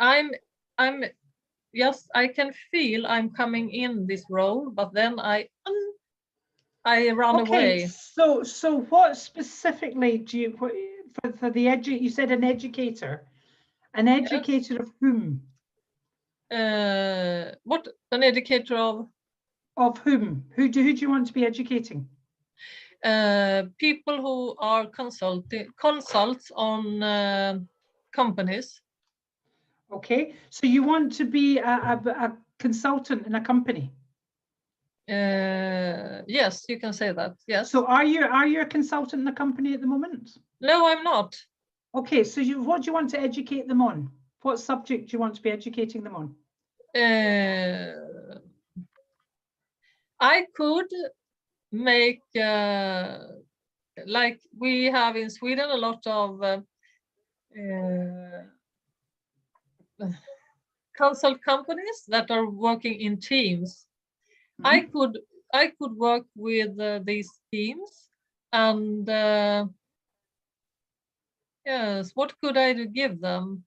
yes, I can feel I'm coming in this role, but then I run away. So what specifically do you, for the you said an educator yes. Of whom? What, an educator of? Of whom? Who do you want to be educating? People who are consults on companies. Okay, so you want to be a consultant in a company? Yes, you can say that. Yes. So are you a consultant in a company at the moment? No, I'm not. Okay, so what do you want to educate them on? What subject do you want to be educating them on? I could make like we have in Sweden a lot of consult companies that are working in teams. Mm-hmm. I could work with these teams, and yes, what could I give them?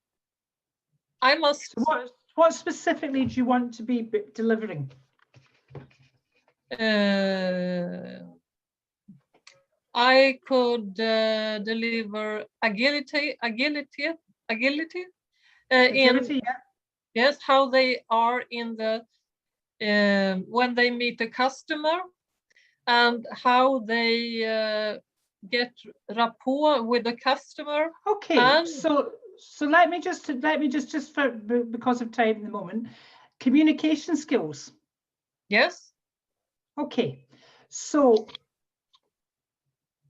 I must. What specifically do you want to be delivering? I could deliver agility. Agility, yeah. Yes, how they are in the when they meet a customer, and how they get rapport with the customer. Okay, and so let me just for because of time in the moment, communication skills. Yes. Okay, so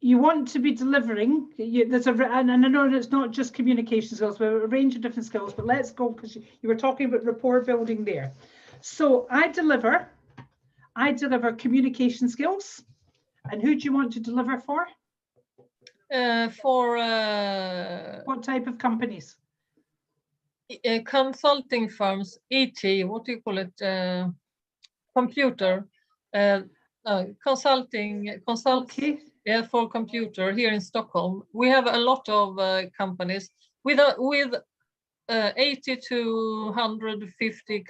you want to be delivering. There's and I know it's not just communication skills, but a range of different skills. But let's go, because you were talking about rapport building there. So I deliver communication skills. And who do you want to deliver for? What type of companies? Consulting firms, ET, what do you call it? Computer, consulting, Okay. Yeah, for computer here in Stockholm. We have a lot of companies with 80 to 150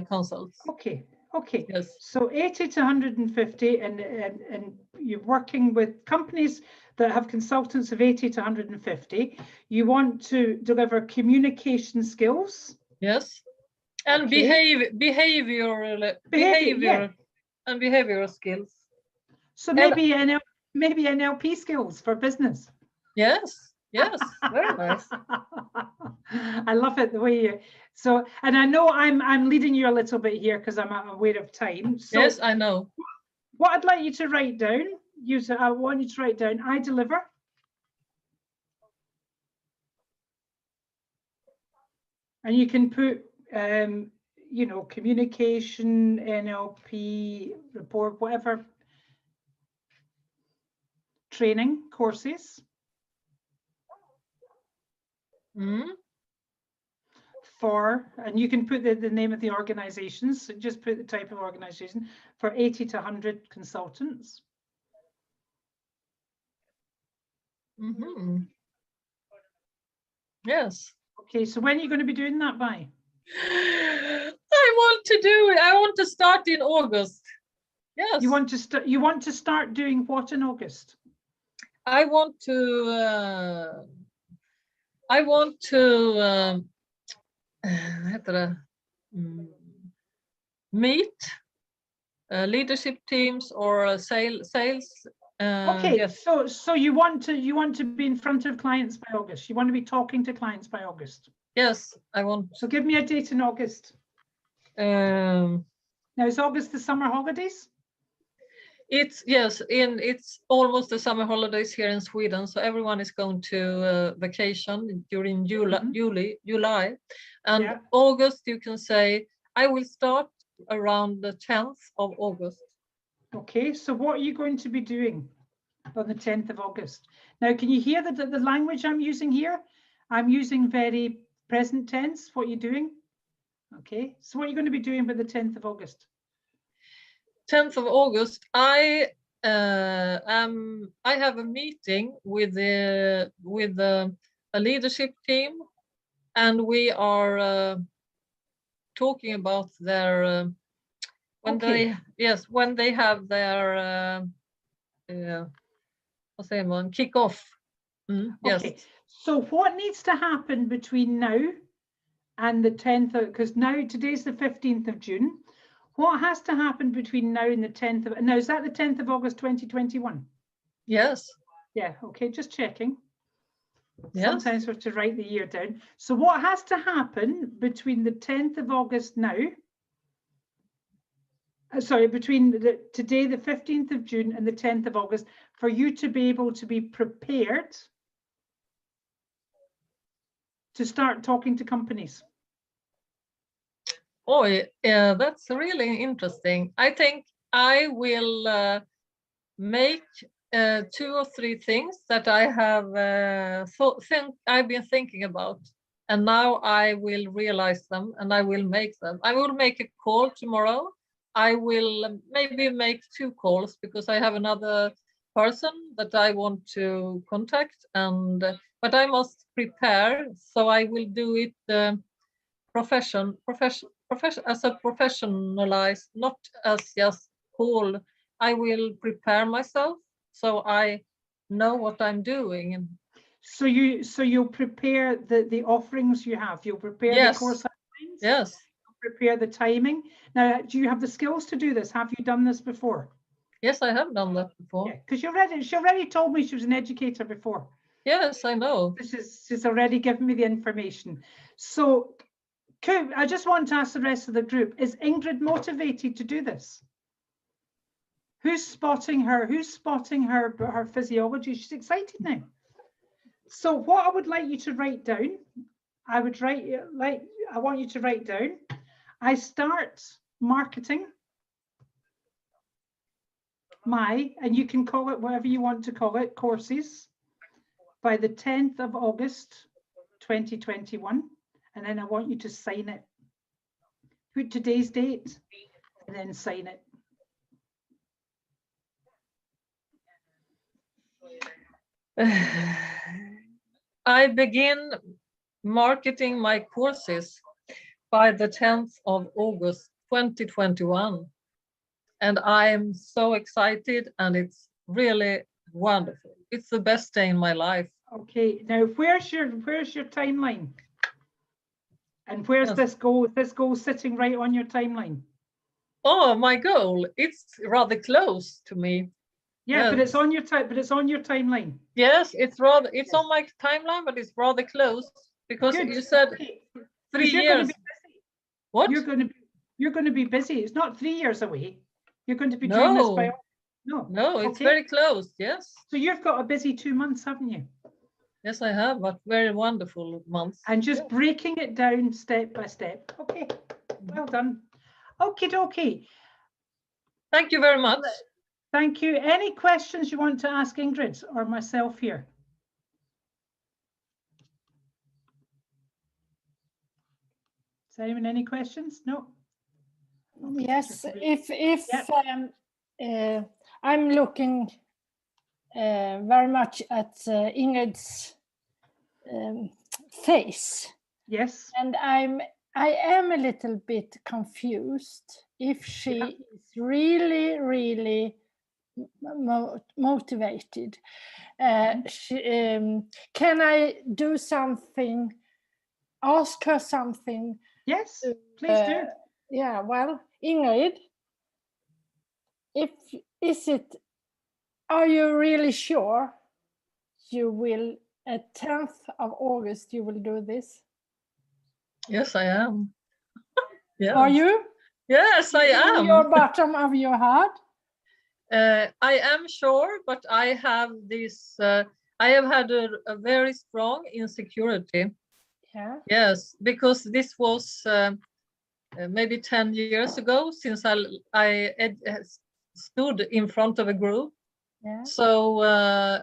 consults. Okay. Okay. Yes. So 80 to 150, and you're working with companies that have consultants of 80 to 150. You want to deliver communication skills. Yes. And okay. behavioral yeah. and behavioral skills. So maybe NLP skills for business. Yes. Yes. Very nice. I love it the way you. So, and I know I'm leading you a little bit here because I'm aware of time. So yes, I know. What I'd like you to write down, I want you to write down, I deliver. And you can put, you know, communication, NLP, report, whatever, training courses. For, and you can put the name of the organizations, so just put the type of organization, for 80 to 100 consultants. Yes. Okay, so when are you going to be doing that by? I want to start in August. Yes. You want to start doing what in August? I want to meet leadership teams or sales. Okay, yes. So you want to be in front of clients by August. You want to be talking to clients by August. Yes, I want. So give me a date in August. Now is August the summer holidays? It's almost the summer holidays here in Sweden, so everyone is going to vacation during July, and yeah. August you can say I will start around the 10th of August. Okay, so what are you going to be doing on the 10th of August? Now, can you hear the language I'm using here? I'm using very present tense. What are you doing? Okay, so what are you going to be doing by the 10th of August? 10th of August, I have a meeting with a leadership team, and we are talking about their when they have their kick-off. Okay, yes. So what needs to happen between now and the 10th, because now today's the 15th of June. What has to happen between now and the 10th of, now is that the 10th of August 2021? Yes. Yeah, okay, just checking. Yes. Sometimes we have to write the year down. So what has to happen between the 10th of August now, between today, the 15th of June and the 10th of August, for you to be able to be prepared to start talking to companies? Oh, yeah, that's really interesting. I think I will make 2 or 3 things that I have I've been thinking about, and now I will realize them and I will make them. I will make a call tomorrow. I will maybe make 2 calls because I have another person that I want to contact, and but I must prepare, so I will do it profession as a professionalized, not as just call. I will prepare myself so I know what I'm doing. So you'll prepare the offerings you have. You'll prepare yes. the course outlines. Yes. You'll prepare the timing. Now, do you have the skills to do this? Have you done this before? Yes, I have done that before. Yeah, because she already told me she was an educator before. Yes, I know. She's already given me the information. So, cool. I just want to ask the rest of the group: is Ingrid motivated to do this? Who's spotting her? Who's spotting her physiology? She's excited now. So what I would like you to write down, I want you to write down, I start marketing my, and you can call it whatever you want to call it, courses by the 10th of August, 2021. And then I want you to sign it. Put today's date and then sign it. I begin marketing my courses by the 10th of August 2021. And I'm so excited, and it's really wonderful. It's the best day in my life. Okay, now where's your timeline? And where's this goal? This goal sitting right on your timeline. Oh, my goal. It's rather close to me. Yeah, yes. but it's on your timeline. Yes, it's on my timeline, but it's rather close because Good. You said 3 years. What? You're going to be busy. It's not 3 years away. You're going to be doing this by No, it's very close. Yes. So you've got a busy 2 months, haven't you? Yes, I have, but very wonderful months. And just breaking it down step by step. Okay, well done. Okay. Thank you very much. Thank you. Any questions you want to ask Ingrid or myself here? Is anyone any questions? No? Okay, yes, I'm looking very much at Ingrid's face. Yes. And I am a little bit confused if she is really motivated. Can I do something? Ask her something? Yes, please do. Yeah, well, Ingrid, are you really sure you will, at 10th of August, you will do this? Yes, I am. Yes. Are you? Yes, I am. In your bottom of your heart? I am sure, but I have this, I have had a very strong insecurity. Yeah. Yes, because this was maybe 10 years ago since I stood in front of a group. Yeah. So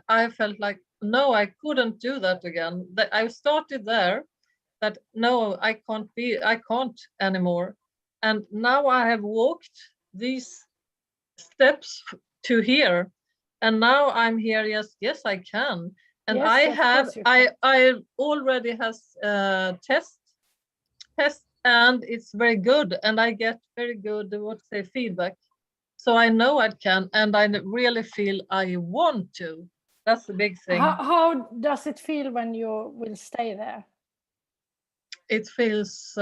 I felt like, no, I couldn't do that again. I started there, that no, I can't anymore. And now I have walked these steps to here, and now I'm here. Yes, I can. And yes, I already has test, and it's very good, and I get very good feedback. So I know I can, and I really feel I want to. That's the big thing. How does it feel when you will stay there? It feels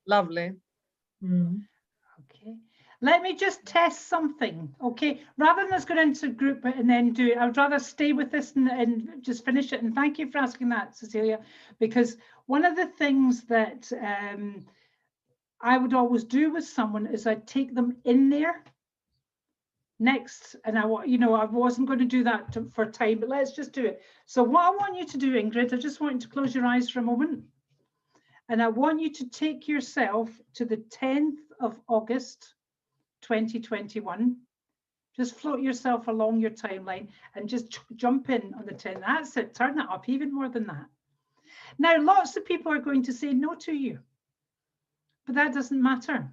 lovely. Okay, let me just test something. Okay, rather than us go into group and then do it, I would rather stay with this and just finish it. And thank you for asking that, Cecilia, because one of the things that I would always do with someone is I'd take them in there next, and I wasn't going to do that for time, but let's just do it. So what I want you to do, Ingrid, I just want you to close your eyes for a moment, and I want you to take yourself to the 10th of August 2021. Just float yourself along your timeline and just jump in on the 10th. That's it. Turn it up even more than that. Now, lots of people are going to say no to you, but that doesn't matter,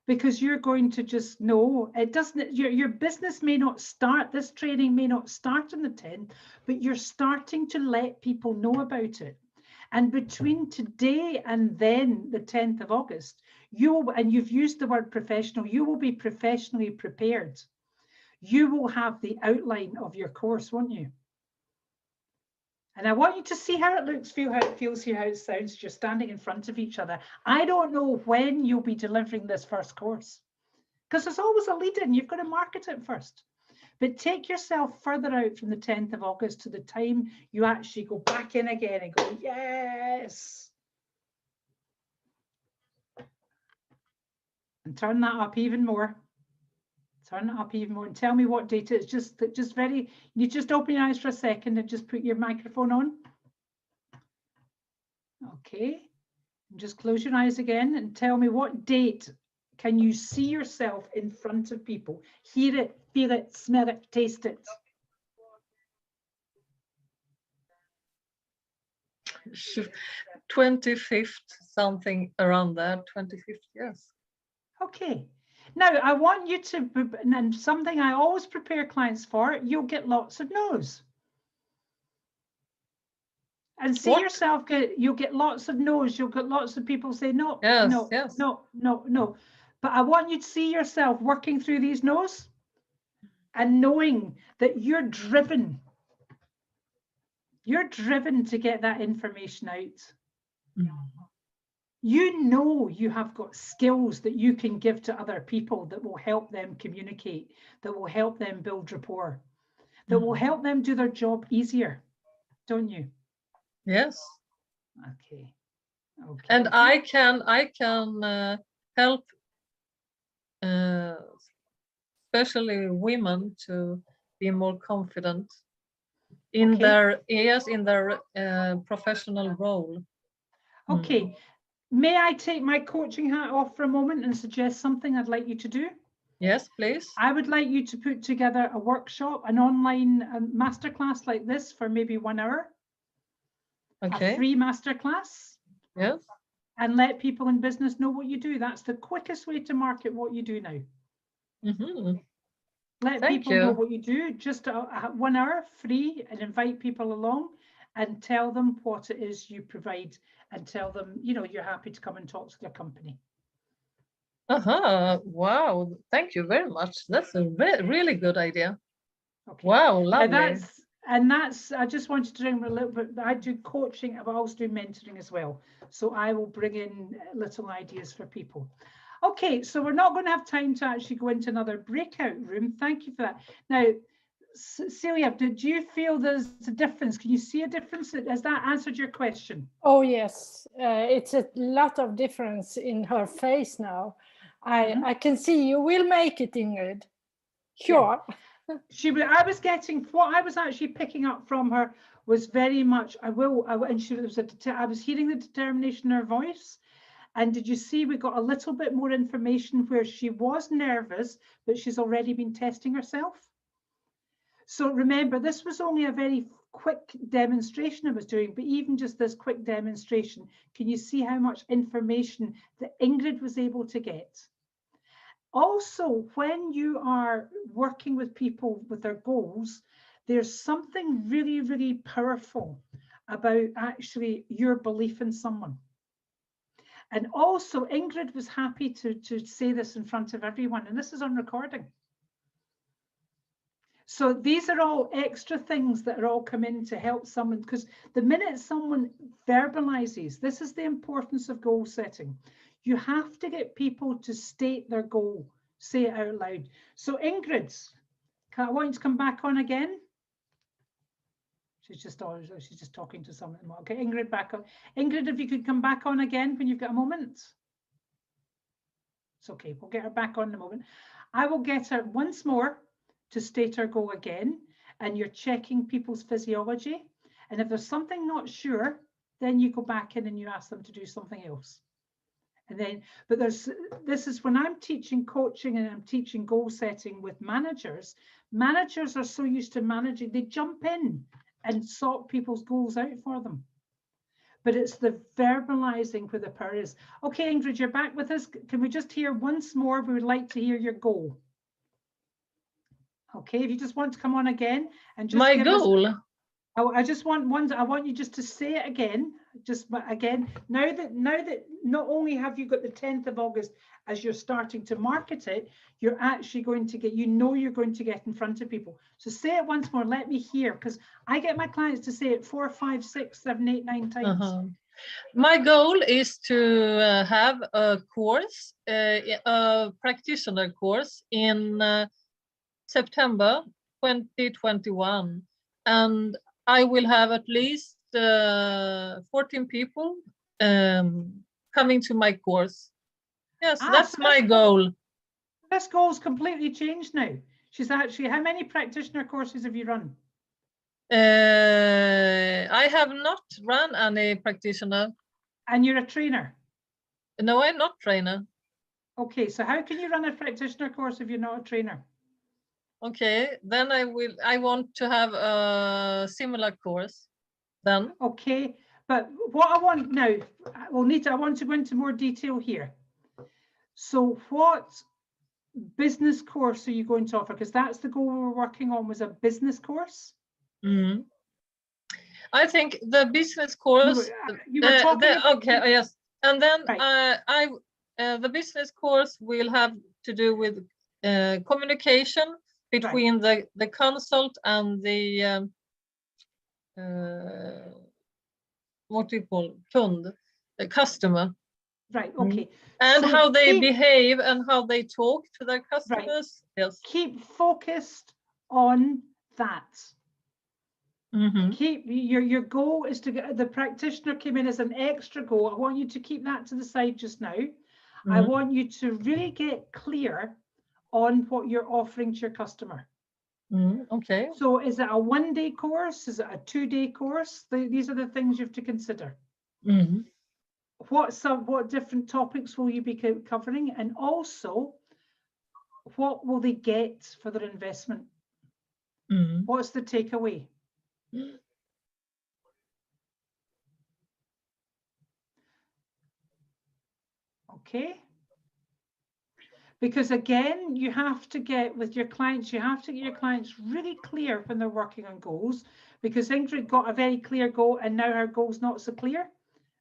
because you're going to just know it doesn't. Your business may not start, this training may not start on the 10th, but you're starting to let people know about it. And between today and then the 10th of August, and you've used the word professional, you will be professionally prepared. You will have the outline of your course, won't you? And I want you to see how it looks, feel how it feels, hear how it sounds. You're standing in front of each other. I don't know when you'll be delivering this first course, because there's always a lead in. You've got to market it first. But take yourself further out from the 10th of August to the time you actually go back in again and go, yes. And turn that up even more. Turn it up even more and tell me what date it is. Just very, you just open your eyes for a second and just put your microphone on. Okay. And just close your eyes again and tell me what date can you see yourself in front of people? Hear it, feel it, smell it, taste it. 25th, something around that, 25th, yes. Okay. Now, I want you to, and something I always prepare clients for, you'll get lots of no's. And see yourself, you'll get lots of no's. You'll get lots of people say, no, yes, no, yes. no, no, no. But I want you to see yourself working through these no's and knowing that you're driven. You're driven to get that information out. Mm. You know you have got skills that you can give to other people that will help them communicate, that will help them build rapport, that will help them do their job easier, don't you? Yes. Okay. Okay. And I can help especially women to be more confident in their professional role. Okay. May I take my coaching hat off for a moment and suggest something I'd like you to do? Yes, please. I would like you to put together a workshop, an online masterclass like this for maybe 1 hour. Okay. A free masterclass. Yes. And let people in business know what you do. That's the quickest way to market what you do now. Mm-hmm. Let people know what you do. Just 1 hour free, and invite people along and tell them what it is you provide, and tell them, you know, you're happy to come and talk to their company. Wow. Thank you very much. That's a really good idea. Okay. Wow, lovely. That's I just wanted to bring a little bit. I do coaching, but I also do mentoring as well. So I will bring in little ideas for people. Okay, so we're not going to have time to actually go into another breakout room. Thank you for that. Now, Celia, did you feel there's a difference? Can you see a difference? Has that answered your question? Oh, yes. It's a lot of difference in her face now. I can see you will make it, Ingrid. Sure. Yeah. I was getting, what I was actually picking up from her was very much, I was hearing the determination in her voice. And did you see we got a little bit more information where she was nervous, but she's already been testing herself? So remember, this was only a very quick demonstration I was doing, but even just this quick demonstration, can you see how much information that Ingrid was able to get? Also, when you are working with people with their goals, there's something really, really powerful about actually your belief in someone. And also, Ingrid was happy to say this in front of everyone, and this is on recording. So these are all extra things that are all come in to help someone, because the minute someone verbalizes, this is the importance of goal setting. You have to get people to state their goal, say it out loud. So Ingrid, I want you to come back on again. She's just talking to someone. Okay, Ingrid, back on. Ingrid, if you could come back on again when you've got a moment. It's okay, we'll get her back on in a moment. I will get her once more to state her goal again, and you're checking people's physiology. And if there's something not sure, then you go back in and you ask them to do something else. And then, but this is when I'm teaching coaching and I'm teaching goal setting with managers. Managers are so used to managing, they jump in and sort people's goals out for them. But it's the verbalizing where the power is. Okay, Ingrid, you're back with us. Can we just hear once more? We would like to hear your goal. Okay, if you just want to come on again and just my goal. I just want one. I want you just to say it again. Just again. Now that not only have you got the 10th of August as you're starting to market it, you're actually going to get. You're going to get in front of people. So say it once more. Let me hear, because I get my clients to say it 4, 5, 6, 7, 8, 9 times. My goal is to have a course, a practitioner course in September 2021, and I will have at least 14 people coming to my course. Yes, that's my goal. This goal's completely changed now. She's actually, how many practitioner courses have you run? I have not run any practitioner. And you're a trainer? No, I'm not trainer. Okay, so how can you run a practitioner course if you're not a trainer? Okay, then I want to have a similar course then. Okay, but what I want now, I want to go into more detail here. So what business course are you going to offer? Because that's the goal we were working on, was a business course. Mm. I think the business course. You were talking about, okay, yes, and then right. the business course will have to do with communication between the consult and the what do you call kund, the customer. Right. Okay. And so how they behave and how they talk to their customers. Right. Yes. Keep focused on that. Mm-hmm. Keep your goal is to get the practitioner came in as an extra goal. I want you to keep that to the side just now. Mm-hmm. I want you to really get clear on what you're offering to your customer. Okay. So is it a 1-day course? Is it a 2-day course? These are the things you have to consider. Mm-hmm. What different topics will you be covering? And also, what will they get for their investment? Mm-hmm. What's the takeaway? Okay. Because again, you have to get with your clients, you have to get your clients really clear when they're working on goals, because Ingrid got a very clear goal and now her goal's not so clear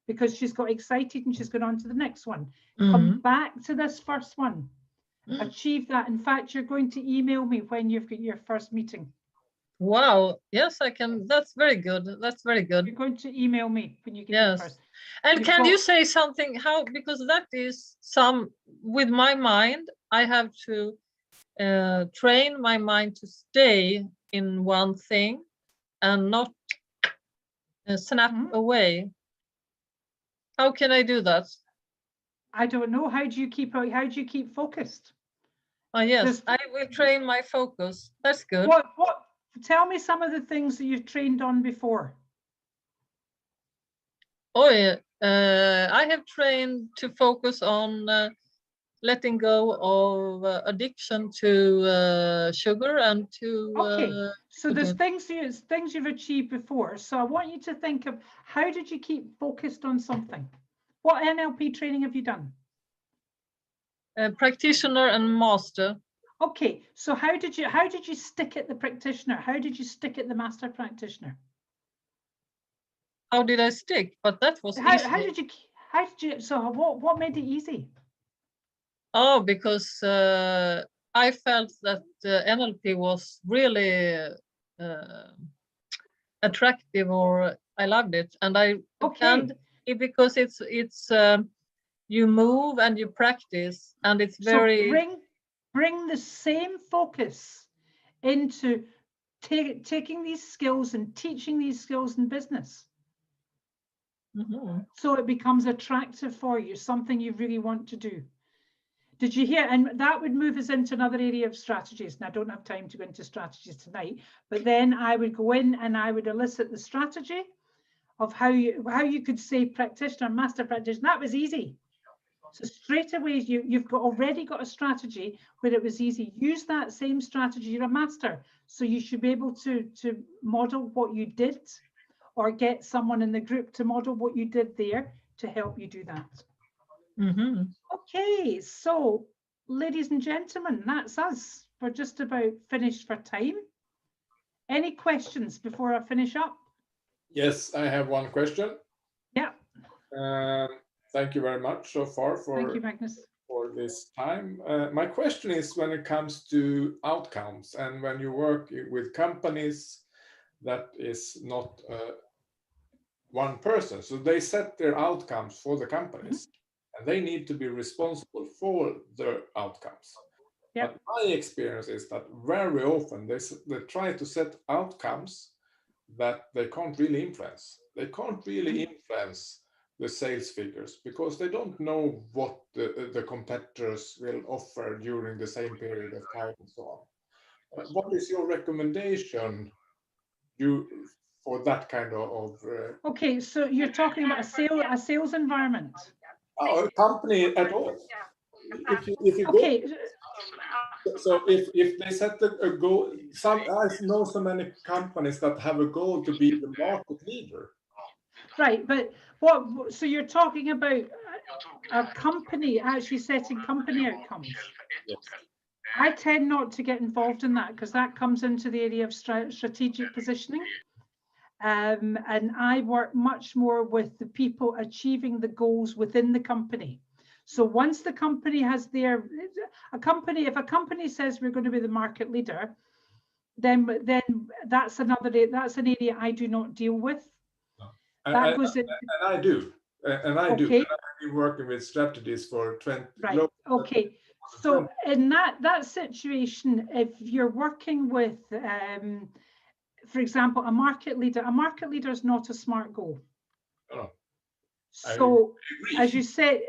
because she's got excited and she's gone on to the next one. Mm-hmm. Come back to this first one. Mm-hmm. Achieve that. In fact, you're going to email me when you've got your first meeting. Wow. Yes, I can. That's very good. That's very good. You're going to email me when you get your first. And can you say something how, because that is with my mind, I have to train my mind to stay in one thing and not snap away. How can I do that? I don't know. How do you keep focused? Oh yes, I will train my focus. That's good. What tell me some of the things that you've trained on before. Oh yeah, I have trained to focus on letting go of addiction to sugar and to. Okay, so there's things you've achieved before. So I want you to think of how did you keep focused on something? What NLP training have you done? Practitioner and master. Okay, so how did you stick at the practitioner? How did you stick at the master practitioner? How did I stick? But that was easy. How did you? So what made it easy? Oh, because I felt that NLP was really attractive, or I loved it, and because it's you move and you practice, and it's very. So bring the same focus into taking these skills and teaching these skills in business. Mm-hmm. So it becomes attractive for you, something you really want to do. Did you hear? And that would move us into another area of strategies. And I don't have time to go into strategies tonight, but then I would go in and I would elicit the strategy of how you could say practitioner, master practitioner. That was easy. So straight away, you've already got a strategy where it was easy. Use that same strategy. You're a master, so you should be able to model what you did, or get someone in the group to model what you did there to help you do that. Mm-hmm. Okay, so ladies and gentlemen, that's us. We're just about finished for time. Any questions before I finish up? Yes, I have one question. Yeah. Thank you very much so far Thank you, Magnus, for this time. My question is when it comes to outcomes and when you work with companies that is not one person. So they set their outcomes for the companies, and they need to be responsible for their outcomes. Yep. But my experience is that very often they try to set outcomes that they can't really influence. They can't really influence the sales figures because they don't know what the competitors will offer during the same period of time and so on. What is your recommendation for that kind of Okay, so you're talking about a sales environment. a company at all. If you Okay. so if they set a goal, I know so many companies that have a goal to be the market leader. Right, but so you're talking about a company actually setting company outcomes. Yes. I tend not to get involved in that because that comes into the area of strategic positioning. And I work much more with the people achieving the goals within the company. So once the company has if a company says we're going to be the market leader, then that's an area I do not deal with. That goes in. And I do. And I do. And I've been working with strategies for 20. Right. Okay. So in that situation, if you're working with, for example, a market leader is not a SMART goal. Oh, so as you said,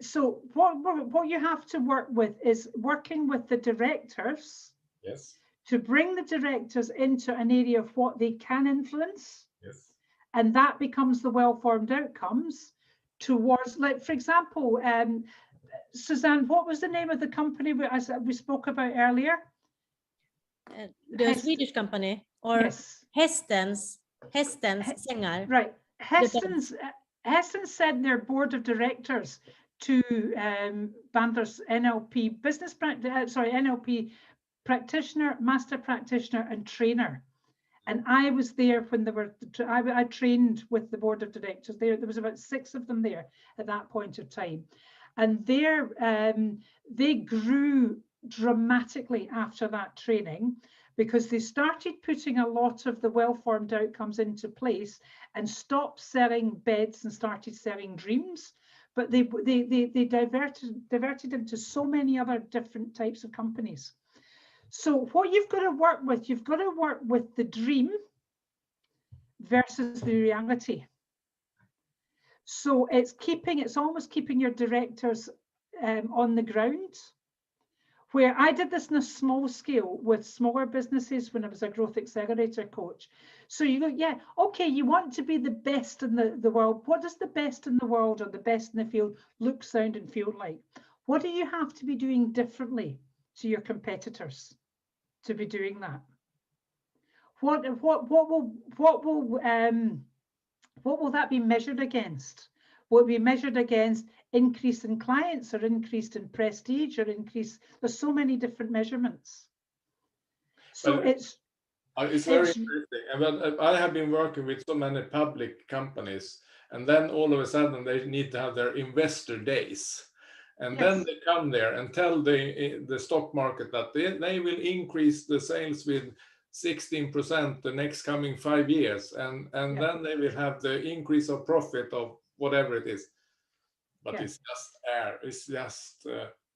so what you have to work with is working with the directors. Yes. To bring the directors into an area of what they can influence. Yes. And that becomes the well-formed outcomes towards, like, for example, Suzanne, what was the name of the company we spoke about earlier? The Swedish company, or yes. Hästens sängar. Right. Hästens sent their board of directors to Bandler's NLP business NLP practitioner, master practitioner, and trainer. And I was there when they were, I trained with the board of directors there. There was about 6 of them there at that point of time. And they grew dramatically after that training because they started putting a lot of the well-formed outcomes into place and stopped selling beds and started selling dreams. But they diverted into so many other different types of companies. So what you've got to work with the dream versus the reality. So it's almost keeping your directors on the ground. Where I did this on a small scale with smaller businesses when I was a growth accelerator coach. So you go, yeah, okay, you want to be the best in the world. What does the best in the world or the best in the field look, sound, and feel like? What do you have to be doing differently to your competitors to be doing that? What will that be measured against? Will it be measured against increase in clients or increase in prestige or increase? There's so many different measurements. So it's very interesting. But I have been working with so many public companies, and then all of a sudden they need to have their investor days. And then they come there and tell the stock market that they will increase the sales with 16% the next coming 5 years, and then they will have the increase of profit of whatever it is. But it's just air. It's just.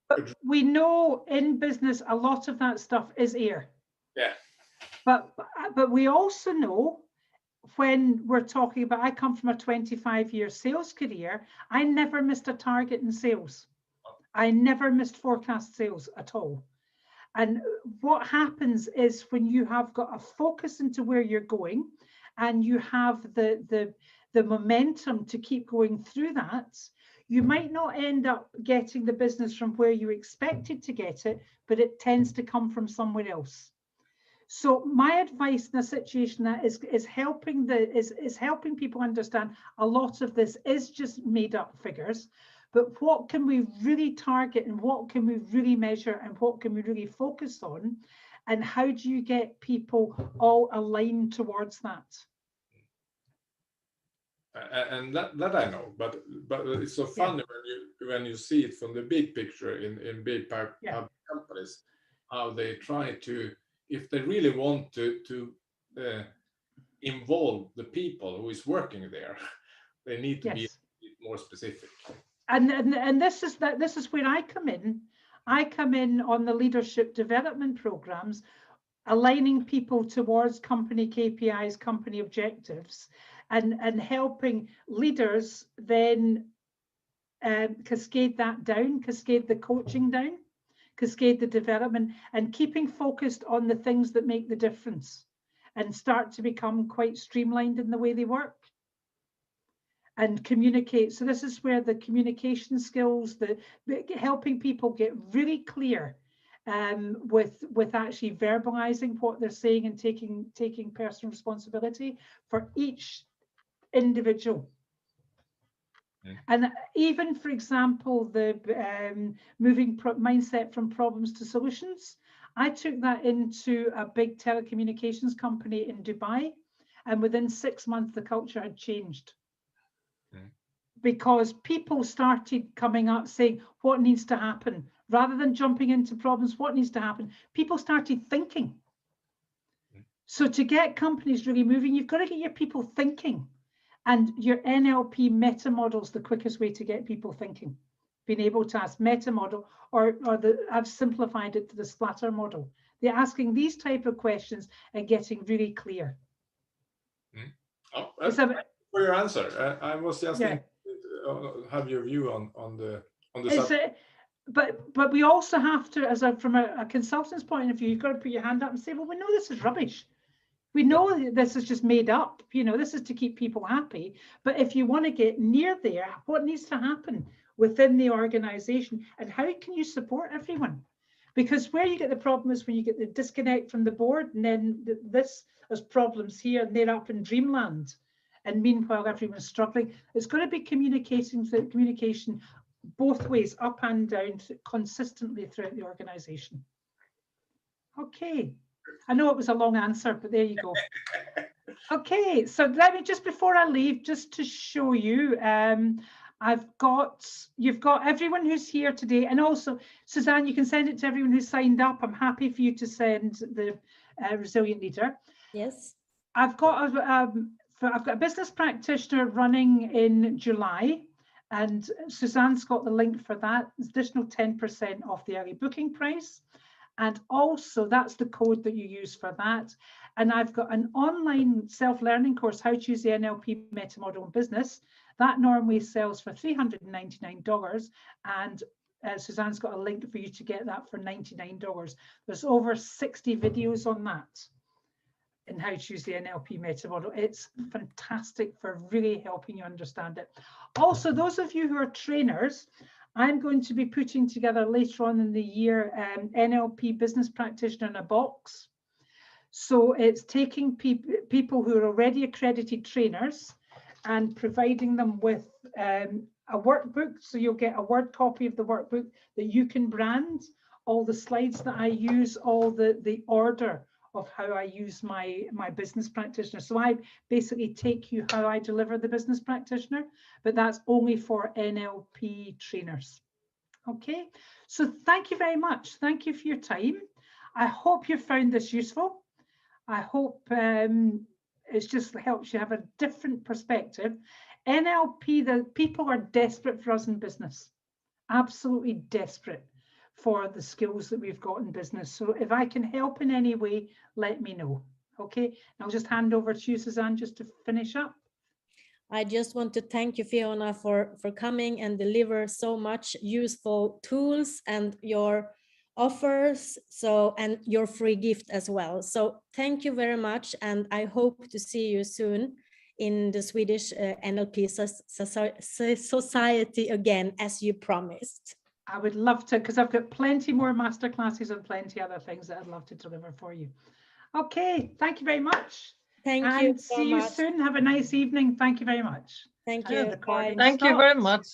But we know in business a lot of that stuff is air. Yeah. But we also know when we're talking about, I come from a 25-year sales career. I never missed a target in sales. I never missed forecast sales at all. And what happens is when you have got a focus into where you're going and you have the momentum to keep going through that, you might not end up getting the business from where you expected to get it, but it tends to come from somewhere else. So my advice in a situation that is helping people understand a lot of this is just made up figures. But what can we really target and what can we really measure and what can we really focus on? And how do you get people all aligned towards that? And that I know, but it's so funny when you see it from the big picture in big public companies, how they try to, if they really want to involve the people who is working there, they need to be a bit more specific. And this is where I come in. I come in on the leadership development programs, aligning people towards company KPIs, company objectives, and helping leaders then cascade that down, cascade the coaching down, cascade the development, and keeping focused on the things that make the difference and start to become quite streamlined in the way they work and communicate. So this is where the communication skills, the helping people get really clear with actually verbalizing what they're saying and taking personal responsibility for each individual. And even, for example, the moving mindset from problems to solutions, I took that into a big telecommunications company in Dubai, and within 6 months, the culture had changed. Because people started coming up saying what needs to happen, rather than jumping into problems, what needs to happen. People started thinking. So to get companies really moving, you've got to get your people thinking. And your NLP meta model is the quickest way to get people thinking. Being able to ask meta model, or I've simplified it to the splatter model. They're asking these type of questions and getting really clear. Oh, for your answer, I was just thinking, have your view on the subject. But we also have to, from a consultant's point of view, you've got to put your hand up and say, well, we know this is rubbish. We know this is just made up, you know, this is to keep people happy. But if you want to get near there, what needs to happen within the organization, and how can you support everyone? Because where you get the problem is when you get the disconnect from the board, and then there's problems here and they're up in dreamland. And meanwhile, everyone's struggling. It's going to be communication both ways, up and down, consistently throughout the organization. Okay. I know it was a long answer, but there you go. Okay, so let me, just before I leave, just to show you, you've got everyone who's here today, and also Suzanne, you can send it to everyone who's signed up. I'm happy for you to send the Resilient Leader. Yes. I've got a business practitioner running in July, and Suzanne's got the link for that. It's additional 10% off the early booking price. And also that's the code that you use for that. And I've got an online self-learning course, How to Use the NLP Meta Model in Business. That normally sells for $399. And Suzanne's got a link for you to get that for $99. There's over 60 videos on that in how to use the NLP meta model. It's fantastic for really helping you understand it. Also, those of you who are trainers, I'm going to be putting together later on in the year NLP business practitioner in a box. So it's taking people who are already accredited trainers and providing them with a workbook. So you'll get a Word copy of the workbook that you can brand, all the slides that I use, all the order of how I use my business practitioner. So I basically take you how I deliver the business practitioner, but that's only for NLP trainers. Okay, so thank you very much. Thank you for your time. I hope you found this useful. I hope it just helps you have a different perspective. NLP, the people are desperate for us in business, absolutely desperate for the skills that we've got in business. So if I can help in any way, let me know. Okay, I'll just hand over to you, Suzanne, just to finish up. I just want to thank you, Fiona, for coming and deliver so much useful tools and your offers, and your free gift as well. So thank you very much, and I hope to see you soon in the Swedish NLP Society again, as you promised. I would love to, because I've got plenty more masterclasses and plenty other things that I'd love to deliver for you. Okay, thank you very much. Thank you. And see you soon. Have a nice evening. Thank you very much. Thank you. Thank you very much.